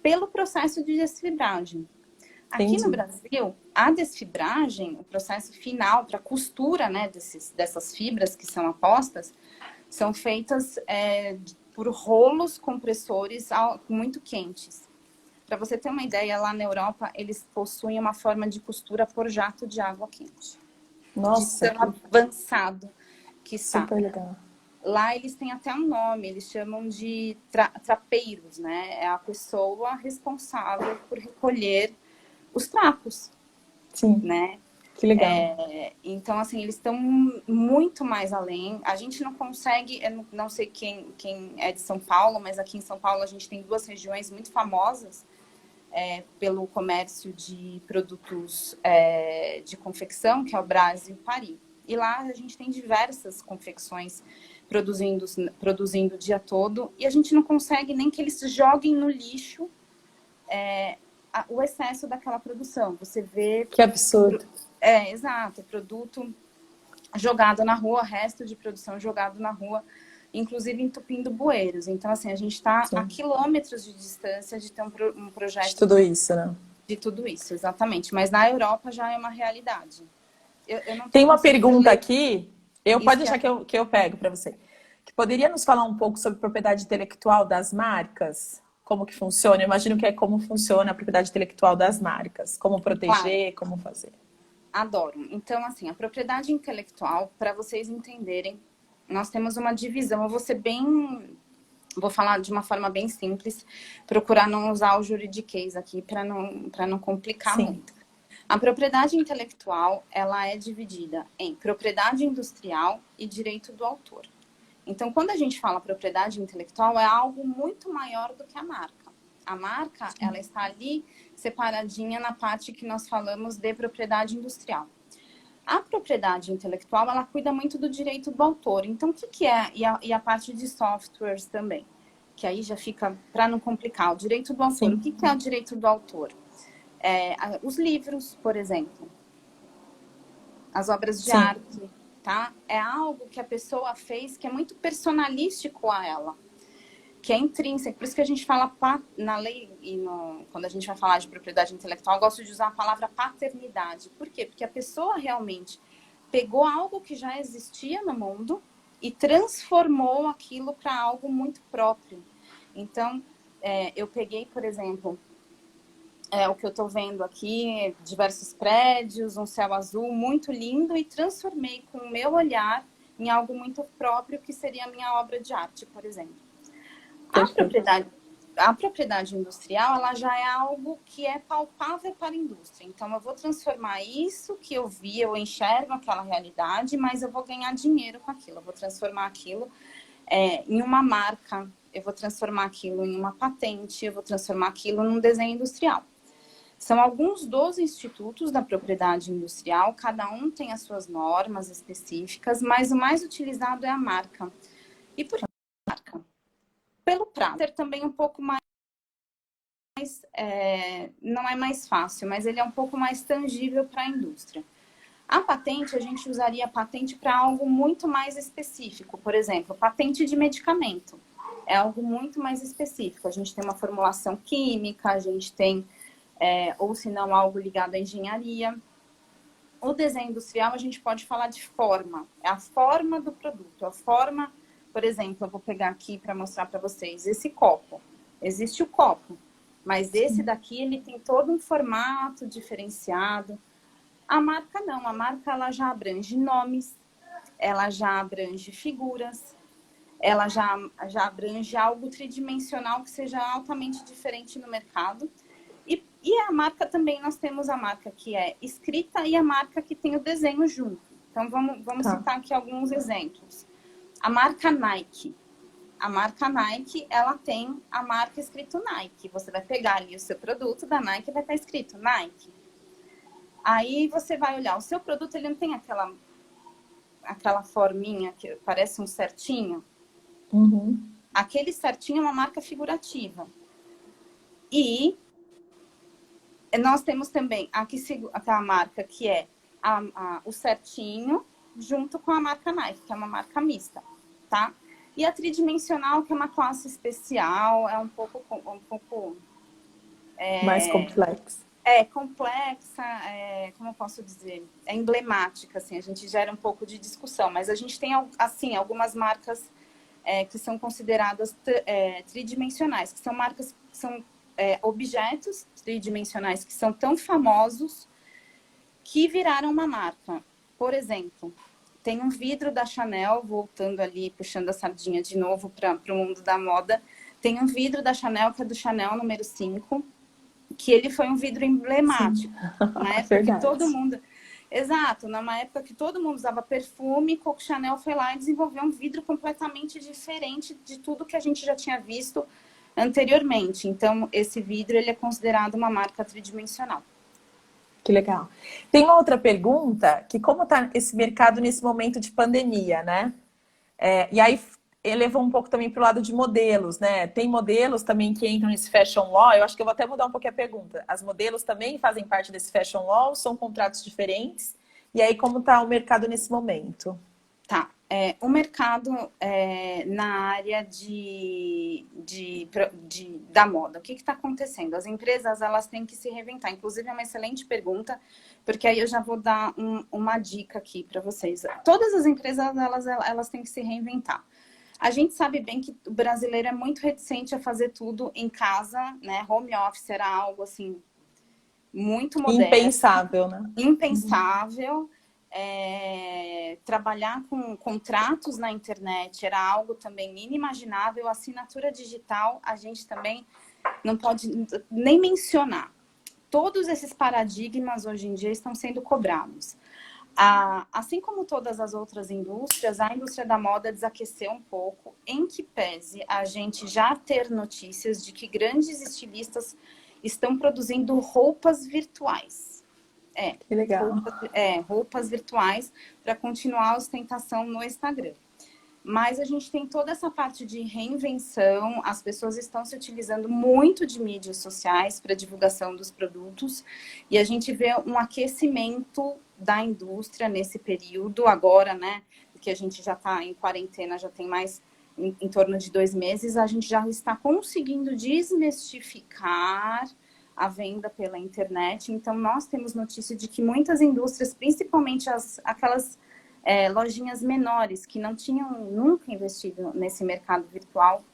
[SPEAKER 2] pelo processo de desfibragem. Aqui no Brasil, a desfibragem, o processo final para costura, né, dessas fibras que são apostas, são feitas por rolos compressores muito quentes. Para você ter uma ideia, lá na Europa, eles possuem uma forma de costura por jato de água quente.
[SPEAKER 1] Nossa,
[SPEAKER 2] de tão avançado que está.
[SPEAKER 1] Super legal.
[SPEAKER 2] Lá eles têm até um nome, eles chamam de trapeiros, né? É a pessoa responsável por recolher os trapos.
[SPEAKER 1] Sim.
[SPEAKER 2] Né?
[SPEAKER 1] Que legal.
[SPEAKER 2] Então, assim, eles estão muito mais além. A gente não consegue, eu não sei quem é de São Paulo, mas aqui em São Paulo a gente tem duas regiões muito famosas pelo comércio de produtos de confecção, que é o Brás e o Paris. E lá a gente tem diversas confecções produzindo o dia todo, e a gente não consegue nem que eles joguem no lixo o excesso daquela produção. Você vê...
[SPEAKER 1] Que absurdo.
[SPEAKER 2] Exato. Produto jogado na rua, resto de produção jogado na rua, inclusive entupindo bueiros. Então, assim, a gente está a quilômetros de distância de ter um projeto...
[SPEAKER 1] De tudo isso, né?
[SPEAKER 2] De tudo isso, exatamente. Mas na Europa já é uma realidade. Eu não
[SPEAKER 1] Tem uma pergunta aqui, pode deixar que eu pego para você. Que poderia nos falar um pouco sobre propriedade intelectual das marcas? Como que funciona? Eu imagino que é como funciona a propriedade intelectual das marcas. Como proteger, como fazer.
[SPEAKER 2] Adoro. Então, assim, a propriedade intelectual, para vocês entenderem, nós temos uma divisão. Eu vou ser bem... Vou falar de uma forma bem simples, procurar não usar o juridiquês aqui para não complicar
[SPEAKER 1] Sim.
[SPEAKER 2] muito. A propriedade intelectual, ela é dividida em propriedade industrial e direito do autor. Então, quando a gente fala propriedade intelectual, é algo muito maior do que a marca. A marca, ela está ali separadinha na parte que nós falamos de propriedade industrial. A propriedade intelectual, ela cuida muito do direito do autor. Então, o que é? E a parte de softwares também, que aí já fica, para não complicar, o direito do autor.
[SPEAKER 1] Sim.
[SPEAKER 2] O que é o direito do autor? Os livros, por exemplo, as obras de
[SPEAKER 1] Sim.
[SPEAKER 2] arte, tá? É algo que a pessoa fez que é muito personalístico a ela, que é intrínseco. Por isso que a gente fala na lei e quando a gente vai falar de propriedade intelectual, eu gosto de usar a palavra paternidade. Por quê? Porque a pessoa realmente pegou algo que já existia no mundo e transformou aquilo para algo muito próprio. Então, eu peguei, por exemplo, o que eu estou vendo aqui, diversos prédios, um céu azul muito lindo, e transformei com o meu olhar em algo muito próprio, que seria a minha obra de arte, por exemplo. A propriedade industrial, ela já é algo que é palpável para a indústria. Então, eu vou transformar isso que eu vi, eu enxergo aquela realidade, mas eu vou ganhar dinheiro com aquilo. Eu vou transformar aquilo em uma marca, eu vou transformar aquilo em uma patente, eu vou transformar aquilo num desenho industrial. São alguns dos institutos da propriedade industrial, cada um tem as suas normas específicas, mas o mais utilizado é a marca. E por que a marca? Pelo prazo, ter também um pouco mais, não é mais fácil, mas ele é um pouco mais tangível para a indústria. A patente, a gente usaria a patente para algo muito mais específico. Por exemplo, patente de medicamento. É algo muito mais específico. A gente tem uma formulação química, a gente tem, ou se não, algo ligado à engenharia. O desenho industrial, a gente pode falar de forma. É a forma do produto, a forma... Por exemplo, eu vou pegar aqui para mostrar para vocês esse copo. Existe o copo, mas esse daqui ele tem todo um formato diferenciado. A marca não, a marca ela já abrange nomes, ela já abrange figuras, ela já abrange algo tridimensional que seja altamente diferente no mercado. E a marca também, nós temos a marca que é escrita e a marca que tem o desenho junto. Então, vamos citar aqui alguns exemplos. A marca Nike. A marca Nike, ela tem a marca escrito Nike. Você vai pegar ali o seu produto da Nike e vai estar escrito Nike. Aí você vai olhar, o seu produto ele não tem aquela forminha que parece um certinho.
[SPEAKER 1] Uhum.
[SPEAKER 2] Aquele certinho é uma marca figurativa. E nós temos também aquela marca que é o certinho junto com a marca Nike, que é uma marca mista, tá? E a tridimensional, que é uma classe especial, é um pouco
[SPEAKER 1] Mais complexo.
[SPEAKER 2] Complexa, como eu posso dizer? É emblemática, assim, a gente gera um pouco de discussão, mas a gente tem, assim, algumas marcas que são consideradas tridimensionais, que são marcas, que são objetos tridimensionais que são tão famosos que viraram uma marca. Por exemplo, tem um vidro da Chanel, voltando ali, puxando a sardinha de novo para o mundo da moda, tem um vidro da Chanel, que é do Chanel número 5, que ele foi um vidro emblemático. Na época que todo mundo... Exato, numa época que todo mundo usava perfume, Coco Chanel foi lá e desenvolveu um vidro completamente diferente de tudo que a gente já tinha visto anteriormente. Então, esse vidro ele é considerado uma marca tridimensional.
[SPEAKER 1] Que legal. Tem uma outra pergunta, que como está esse mercado nesse momento de pandemia, né? E aí elevou um pouco também para o lado de modelos, né? Tem modelos também que entram nesse Fashion Law. Eu acho que eu vou até mudar um pouquinho a pergunta. As modelos também fazem parte desse Fashion Law? São contratos diferentes? E aí como está o mercado nesse momento?
[SPEAKER 2] Tá. O mercado na área da moda. O que está acontecendo? As empresas elas têm que se reinventar. Inclusive, é uma excelente pergunta, porque aí eu já vou dar uma dica aqui para vocês. Todas as empresas elas têm que se reinventar. A gente sabe bem que o brasileiro é muito reticente a fazer tudo em casa, né? Home office era algo assim muito moderna.
[SPEAKER 1] Impensável, né?
[SPEAKER 2] Impensável. Trabalhar com contratos na internet era algo também inimaginável. Assinatura digital, a gente também não pode nem mencionar. Todos esses paradigmas hoje em dia estão sendo cobrados. Assim como todas as outras indústrias, a indústria da moda desaqueceu um pouco, em que pese a gente já ter notícias de que grandes estilistas estão produzindo roupas virtuais.
[SPEAKER 1] Que legal.
[SPEAKER 2] Roupas virtuais para continuar a ostentação no Instagram. Mas a gente tem toda essa parte de reinvenção, as pessoas estão se utilizando muito de mídias sociais para divulgação dos produtos, e a gente vê um aquecimento da indústria nesse período, agora, né, que a gente já está em quarentena, já tem mais em torno de 2 meses, a gente já está conseguindo desmistificar a venda pela internet. Então, nós temos notícia de que muitas indústrias, principalmente aquelas lojinhas menores que não tinham nunca investido nesse mercado virtual,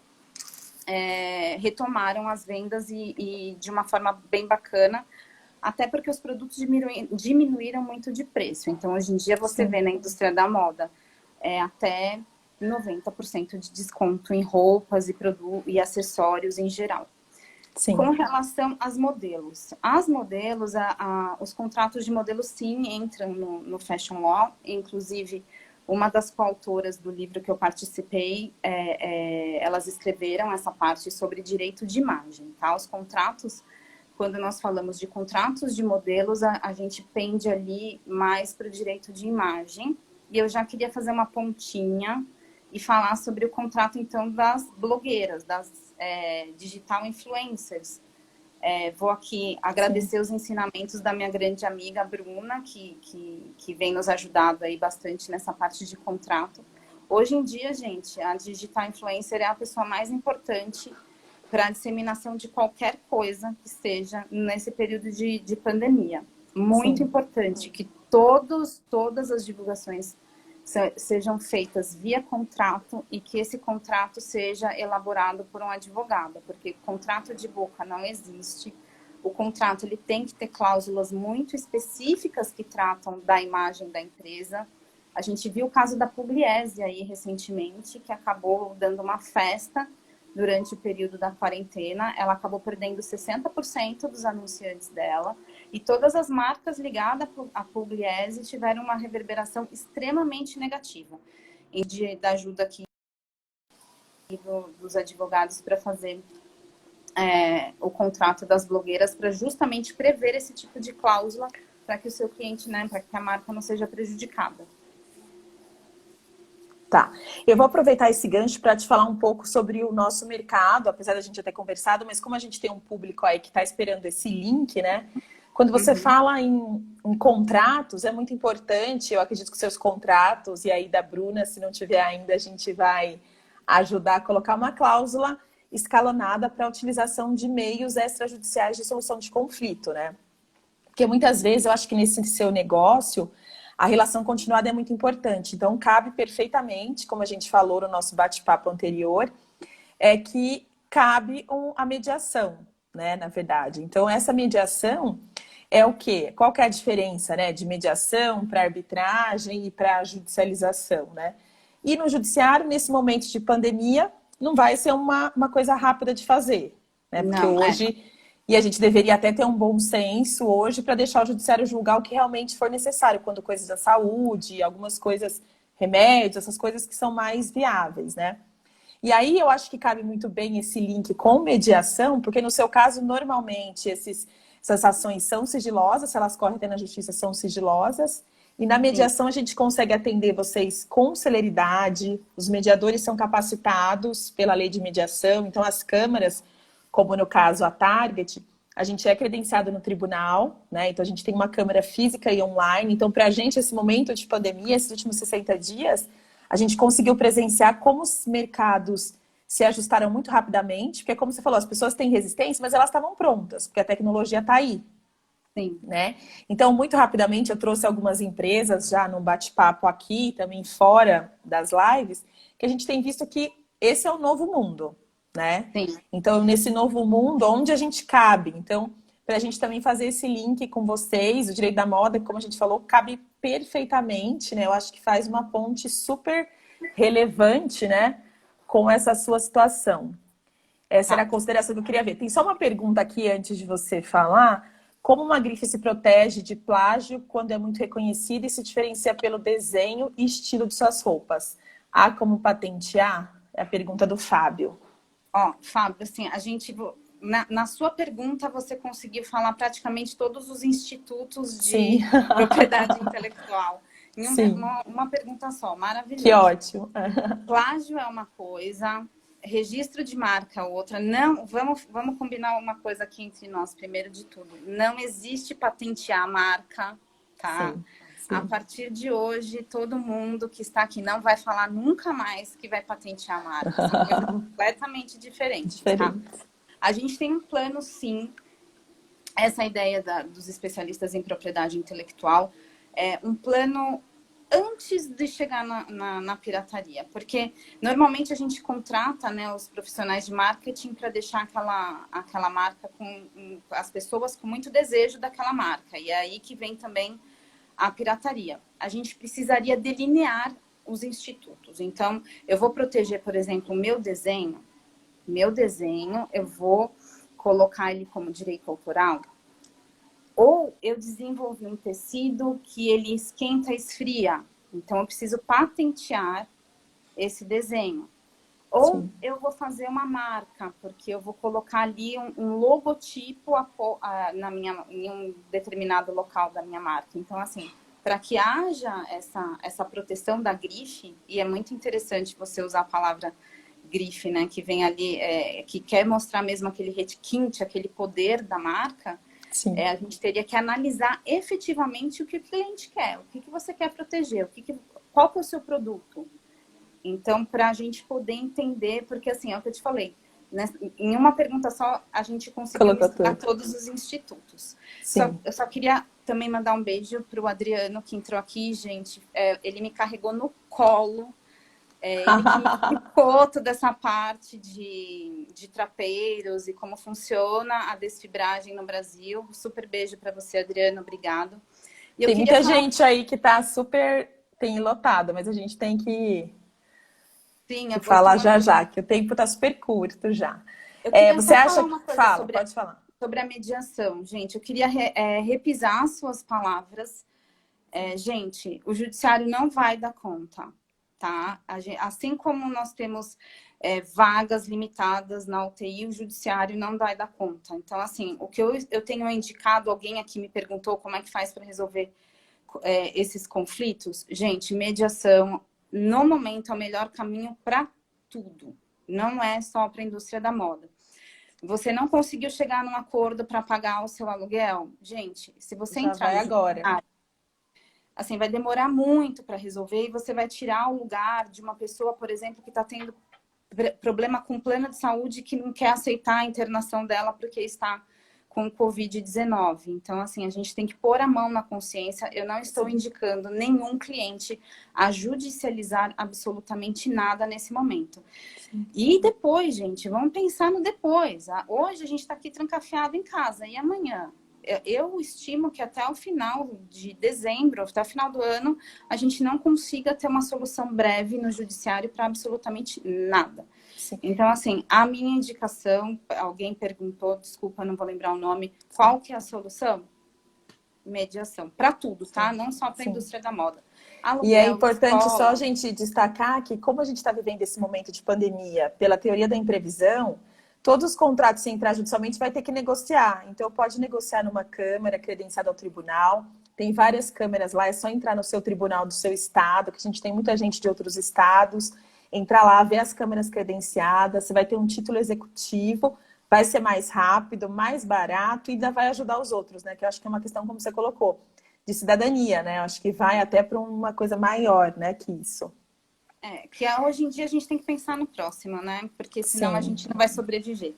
[SPEAKER 2] retomaram as vendas e de uma forma bem bacana, até porque os produtos diminuíram muito de preço. Então, hoje em dia, você vê na indústria da moda até 90% de desconto em roupas e acessórios em geral.
[SPEAKER 1] Sim.
[SPEAKER 2] Com relação às modelos. As modelos, os contratos de modelos, sim, entram no Fashion Law. Inclusive, uma das coautoras do livro que eu participei, elas escreveram essa parte sobre direito de imagem, tá? Os contratos, quando nós falamos de contratos de modelos, a gente pende ali mais para o direito de imagem. E eu já queria fazer uma pontinha e falar sobre o contrato, então, das blogueiras, das digital influencers. Vou aqui agradecer os ensinamentos da minha grande amiga Bruna, que vem nos ajudando aí bastante nessa parte de contrato. Hoje em dia, gente, a digital influencer é a pessoa mais importante para a disseminação de qualquer coisa que seja nesse período de pandemia. Muito importante que todas as divulgações sejam feitas via contrato e que esse contrato seja elaborado por um advogado, porque contrato de boca não existe. O contrato ele tem que ter cláusulas muito específicas que tratam da imagem da empresa. A gente viu o caso da Pugliese aí recentemente, que acabou dando uma festa durante o período da quarentena. Ela acabou perdendo 60% dos anunciantes dela. E todas as marcas ligadas à Pugliese tiveram uma reverberação extremamente negativa. E da ajuda aqui dos advogados para fazer o contrato das blogueiras, para justamente prever esse tipo de cláusula para que o seu cliente, né, para que a marca não seja prejudicada.
[SPEAKER 1] Tá. Eu vou aproveitar esse gancho para te falar um pouco sobre o nosso mercado, apesar da gente já ter conversado, mas como a gente tem um público aí que está esperando esse link, né? Quando você fala em contratos, é muito importante, eu acredito que seus contratos, e aí da Bruna, se não tiver ainda, a gente vai ajudar a colocar uma cláusula escalonada para a utilização de meios extrajudiciais de solução de conflito, né? Porque muitas vezes eu acho que nesse seu negócio a relação continuada é muito importante. Então, cabe perfeitamente, como a gente falou no nosso bate-papo anterior, que cabe a mediação, né, na verdade. Então, essa mediação é o quê? Qual que é a diferença, né, de mediação para arbitragem e para judicialização, né? E no judiciário, nesse momento de pandemia, não vai ser uma coisa rápida de fazer, né? Porque
[SPEAKER 2] Não,
[SPEAKER 1] hoje... E a gente deveria até ter um bom senso hoje para deixar o judiciário julgar o que realmente for necessário, quando coisas da saúde, algumas coisas, remédios, essas coisas que são mais viáveis, né? E aí eu acho que cabe muito bem esse link com mediação, porque no seu caso, normalmente, essas ações são sigilosas, se elas correm até na justiça, são sigilosas. E na mediação a gente consegue atender vocês com celeridade, os mediadores são capacitados pela lei de mediação, então as câmaras, como no caso a Target, a gente é credenciado no tribunal, né? Então a gente tem uma câmara física e online. Então, para a gente, esse momento de pandemia, esses últimos 60 dias, a gente conseguiu presenciar como os mercados se ajustaram muito rapidamente, porque, como você falou, as pessoas têm resistência, mas elas estavam prontas, porque a tecnologia está aí.
[SPEAKER 2] Sim.
[SPEAKER 1] Né? Então, muito rapidamente, eu trouxe algumas empresas já no bate-papo aqui, também fora das lives, que a gente tem visto que esse é o novo mundo. Né?
[SPEAKER 2] Sim.
[SPEAKER 1] Então, nesse novo mundo, onde a gente cabe? Então, para a gente também fazer esse link com vocês. O direito da moda, como a gente falou, cabe perfeitamente, né? Eu acho que faz uma ponte super relevante, né, com essa sua situação. Essa era a consideração que eu queria ver. Tem só uma pergunta aqui antes de você falar. Como uma grife se protege de plágio quando é muito reconhecida e se diferencia pelo desenho e estilo de suas roupas? Há como patentear? É a pergunta do Fábio.
[SPEAKER 2] Ó, Fábio, assim, a gente... Na sua pergunta, você conseguiu falar praticamente todos os institutos de
[SPEAKER 1] Sim.
[SPEAKER 2] propriedade intelectual. Em
[SPEAKER 1] Sim.
[SPEAKER 2] uma pergunta só, maravilhoso.
[SPEAKER 1] Que ótimo.
[SPEAKER 2] Plágio é uma coisa, registro de marca é outra. Não, vamos combinar uma coisa aqui entre nós, primeiro de tudo. Não existe patentear a marca, tá?
[SPEAKER 1] Sim, sim.
[SPEAKER 2] A partir de hoje, todo mundo que está aqui não vai falar nunca mais que vai patentear a marca. São coisas completamente diferentes, tá? A gente tem um plano, sim. Essa ideia dos especialistas em propriedade intelectual é um plano antes de chegar na pirataria. Porque, normalmente, a gente contrata, né, os profissionais de marketing para deixar aquela marca com as pessoas com muito desejo daquela marca. E é aí que vem também a pirataria. A gente precisaria delinear os institutos. Então, eu vou proteger, por exemplo, o meu desenho, eu vou colocar ele como direito autoral, ou eu desenvolvi um tecido que ele esquenta e esfria, então eu preciso patentear esse desenho. Ou Sim. eu vou fazer uma marca, porque eu vou colocar ali um logotipo em um determinado local da minha marca. Então, assim, para que haja essa proteção da grife, e é muito interessante você usar a palavra grife, né, que vem ali, que quer mostrar mesmo aquele requinte, aquele poder da marca, a gente teria que analisar efetivamente o que o cliente quer, o que você quer proteger, qual que é o seu produto. Então, para a gente poder entender, porque assim, é o que eu te falei, né, em uma pergunta só, a gente conseguiu misturar todos os institutos. Eu só queria também mandar um beijo para o Adriano, que entrou aqui, gente, ele me carregou no colo. Ele que me explicou toda essa parte de trapeiros e como funciona a desfibragem no Brasil. Super beijo para você, Adriano. Obrigado.
[SPEAKER 1] Tem muita gente aí que tá super... Tem lotado, mas a gente tem que falar já, que o tempo tá super curto já. Você acha que... Fala, pode falar.
[SPEAKER 2] Sobre a mediação, gente. Eu queria repisar as suas palavras. Gente, o judiciário não vai dar conta. Tá? Assim como nós temos vagas limitadas na UTI, o judiciário não vai dar conta. Então, assim, o que eu tenho indicado, alguém aqui me perguntou como é que faz para resolver esses conflitos. Gente, mediação, no momento, é o melhor caminho para tudo. Não é só para a indústria da moda. Você não conseguiu chegar num acordo para pagar o seu aluguel? Gente, se você entrar...
[SPEAKER 1] vai agora.
[SPEAKER 2] Assim, vai demorar muito para resolver e você vai tirar o lugar de uma pessoa, por exemplo, que está tendo problema com plano de saúde que não quer aceitar a internação dela porque está com Covid-19. Então, assim, a gente tem que pôr a mão na consciência. Eu não estou indicando nenhum cliente a judicializar absolutamente nada nesse momento. Sim. E depois, gente, vamos pensar no depois. Hoje a gente está aqui trancafiado em casa. E amanhã? Eu estimo que até o final de dezembro, até o final do ano, a gente não consiga ter uma solução breve no judiciário para absolutamente nada. Sim. Então, assim, a minha indicação, alguém perguntou, desculpa, não vou lembrar o nome, qual que é a solução? Mediação. Para tudo, tá? Não só para a indústria da moda.
[SPEAKER 1] Aluguel, e é importante só a gente destacar que, como a gente está vivendo esse momento de pandemia, pela teoria da imprevisão, todos os contratos sem entrar judicialmente vai ter que negociar. Então, pode negociar numa câmara credenciada ao tribunal. Tem várias câmeras lá, é só entrar no seu tribunal do seu estado, que a gente tem muita gente de outros estados. Entrar lá, ver as câmeras credenciadas, você vai ter um título executivo, vai ser mais rápido, mais barato e ainda vai ajudar os outros, né? Que eu acho que é uma questão, como você colocou, de cidadania, né? Eu acho que vai até para uma coisa maior, né, que isso.
[SPEAKER 2] Que hoje em dia a gente tem que pensar no próximo, né? Porque senão a gente não vai sobreviver.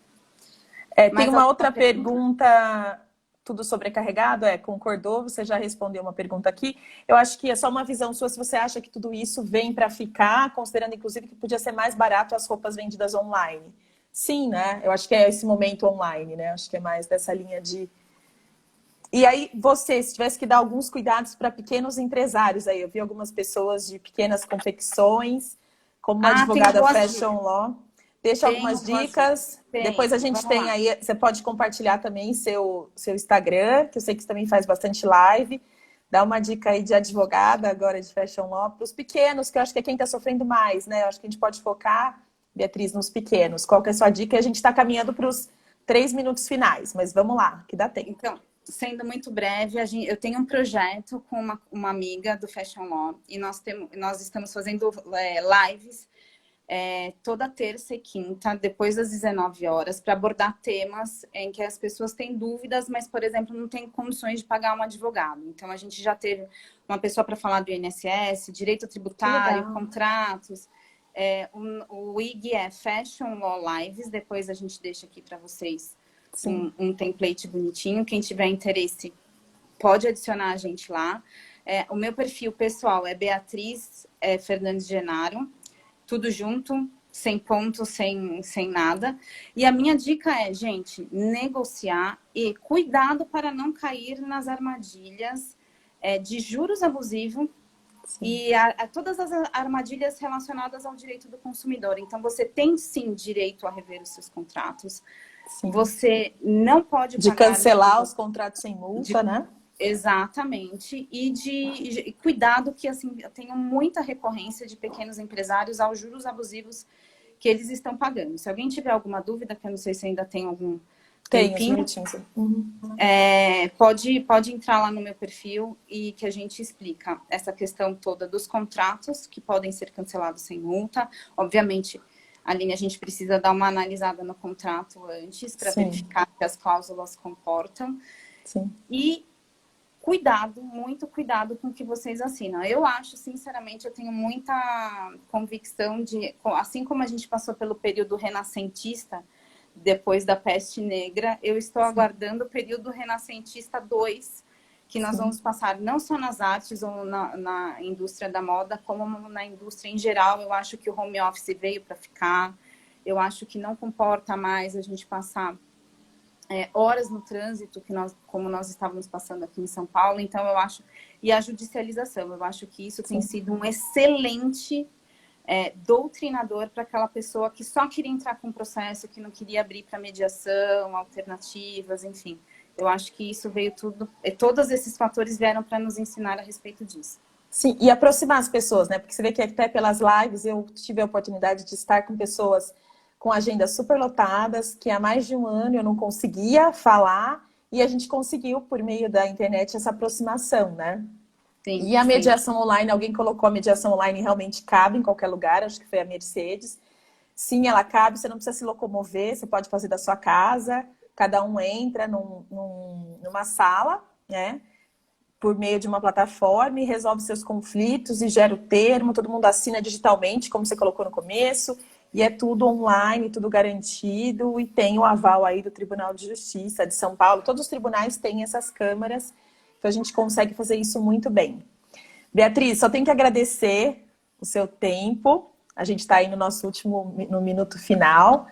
[SPEAKER 1] Tem uma outra pergunta, tudo sobrecarregado? Concordou? Você já respondeu uma pergunta aqui. Eu acho que é só uma visão sua se você acha que tudo isso vem para ficar, considerando inclusive que podia ser mais barato as roupas vendidas online. Sim, né? Eu acho que é esse momento online, né? Acho que é mais dessa linha de E aí, você, se tivesse que dar alguns cuidados para pequenos empresários aí, eu vi algumas pessoas de pequenas confecções, como uma
[SPEAKER 2] Tenho
[SPEAKER 1] advogada
[SPEAKER 2] boas
[SPEAKER 1] fashion
[SPEAKER 2] dicas.
[SPEAKER 1] law. Deixa
[SPEAKER 2] Tenho
[SPEAKER 1] algumas
[SPEAKER 2] boas dicas.
[SPEAKER 1] dicas. Depois a gente
[SPEAKER 2] Vamos
[SPEAKER 1] tem
[SPEAKER 2] lá.
[SPEAKER 1] aí, você pode compartilhar também seu Instagram, que eu sei que você também faz bastante live. Dá uma dica aí de advogada agora de fashion law para os pequenos, que eu acho que é quem está sofrendo mais, né? Eu acho que a gente pode focar, Beatriz, nos pequenos. Qual que é a sua dica? E a gente está caminhando para os 3 minutos finais, mas vamos lá, que dá tempo.
[SPEAKER 2] Então, sendo muito breve, eu tenho um projeto com uma amiga do Fashion Law e nós estamos fazendo lives toda terça e quinta, depois das 19 horas, para abordar temas em que as pessoas têm dúvidas, mas, por exemplo, não têm condições de pagar um advogado. Então, a gente já teve uma pessoa para falar do INSS, direito tributário, contratos. O IG é Fashion Law Lives, depois a gente deixa aqui para vocês um template bonitinho. Quem tiver interesse pode adicionar a gente lá. O meu perfil pessoal é Beatriz Fernandes Genaro, tudo junto, sem ponto, sem nada. E a minha dica é, gente, negociar e cuidado para não cair nas armadilhas de juros abusivos. Sim. E todas as armadilhas relacionadas ao direito do consumidor. Então, você tem, sim, direito a rever os seus contratos. Sim. Você não pode
[SPEAKER 1] pagar... De cancelar os contratos sem multa, né?
[SPEAKER 2] Exatamente. E de cuidado que, assim, eu tenho muita recorrência de pequenos empresários aos juros abusivos que eles estão pagando. Se alguém tiver alguma dúvida, que eu não sei se ainda tem algum tempinho, pode entrar lá no meu perfil e que a gente explica essa questão toda dos contratos que podem ser cancelados sem multa. Obviamente, Aline, a gente precisa dar uma analisada no contrato antes para verificar que as cláusulas comportam. Sim. E cuidado, muito cuidado com o que vocês assinam. Eu acho, sinceramente, eu tenho muita convicção de, assim como a gente passou pelo período renascentista, depois da peste negra, eu estou aguardando o período renascentista 2, que nós vamos passar não só nas artes ou na indústria da moda, como na indústria em geral. Eu acho que o home office veio para ficar. Eu acho que não comporta mais a gente passar horas no trânsito, como nós estávamos passando aqui em São Paulo. Então, eu acho... E a judicialização, eu acho que isso tem sido um excelente doutrinador para aquela pessoa que só queria entrar com o processo, que não queria abrir para mediação, alternativas, enfim. Eu acho que isso veio tudo... Todos esses fatores vieram para nos ensinar a respeito disso.
[SPEAKER 1] Sim, e aproximar as pessoas, né? Porque você vê que até pelas lives eu tive a oportunidade de estar com pessoas com agendas super lotadas, que há mais de um ano eu não conseguia falar, e a gente conseguiu, por meio da internet, essa aproximação, né? Sim, e a mediação online, alguém colocou a mediação online, realmente cabe em qualquer lugar, acho que foi a Mercedes. Sim, ela cabe, você não precisa se locomover, você pode fazer da sua casa, cada um entra numa sala, né? Por meio de uma plataforma e resolve seus conflitos e gera o termo, todo mundo assina digitalmente, como você colocou no começo, e é tudo online, tudo garantido, e tem o aval aí do Tribunal de Justiça de São Paulo. Todos os tribunais têm essas câmaras, então a gente consegue fazer isso muito bem. Beatriz, só tenho que agradecer o seu tempo, a gente está aí no nosso no minuto final,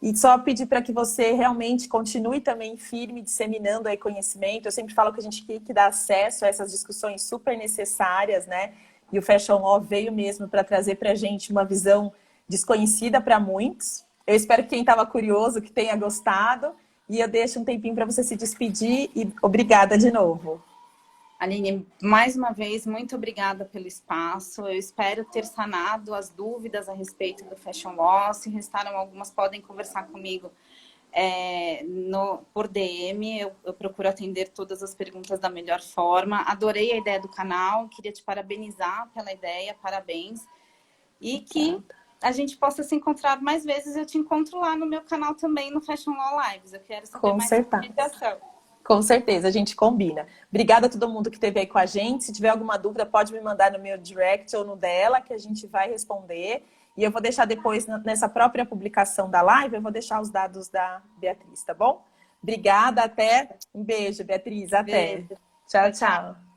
[SPEAKER 1] e só pedir para que você realmente continue também firme, disseminando aí conhecimento. Eu sempre falo que a gente tem que dar acesso a essas discussões super necessárias, né? E o Fashion Law veio mesmo para trazer para a gente uma visão desconhecida para muitos. Eu espero que quem estava curioso, que tenha gostado. E eu deixo um tempinho para você se despedir e obrigada de novo.
[SPEAKER 2] Aline, mais uma vez, muito obrigada pelo espaço. Eu espero ter sanado as dúvidas a respeito do Fashion Law. Se restaram algumas, podem conversar comigo por DM. Eu procuro atender todas as perguntas da melhor forma. Adorei a ideia do canal, queria te parabenizar pela ideia, parabéns. E que a gente possa se encontrar mais vezes. Eu te encontro lá no meu canal também, no Fashion Law Lives. Eu quero saber mais sobre mediação.
[SPEAKER 1] Com certeza, a gente combina. Obrigada a todo mundo que esteve aí com a gente. Se tiver alguma dúvida, pode me mandar no meu direct ou no dela, que a gente vai responder. E eu vou deixar depois, nessa própria publicação da live, eu vou deixar os dados da Beatriz, tá bom? Obrigada, até. Um beijo, Beatriz, até. Beijo. Tchau, tchau.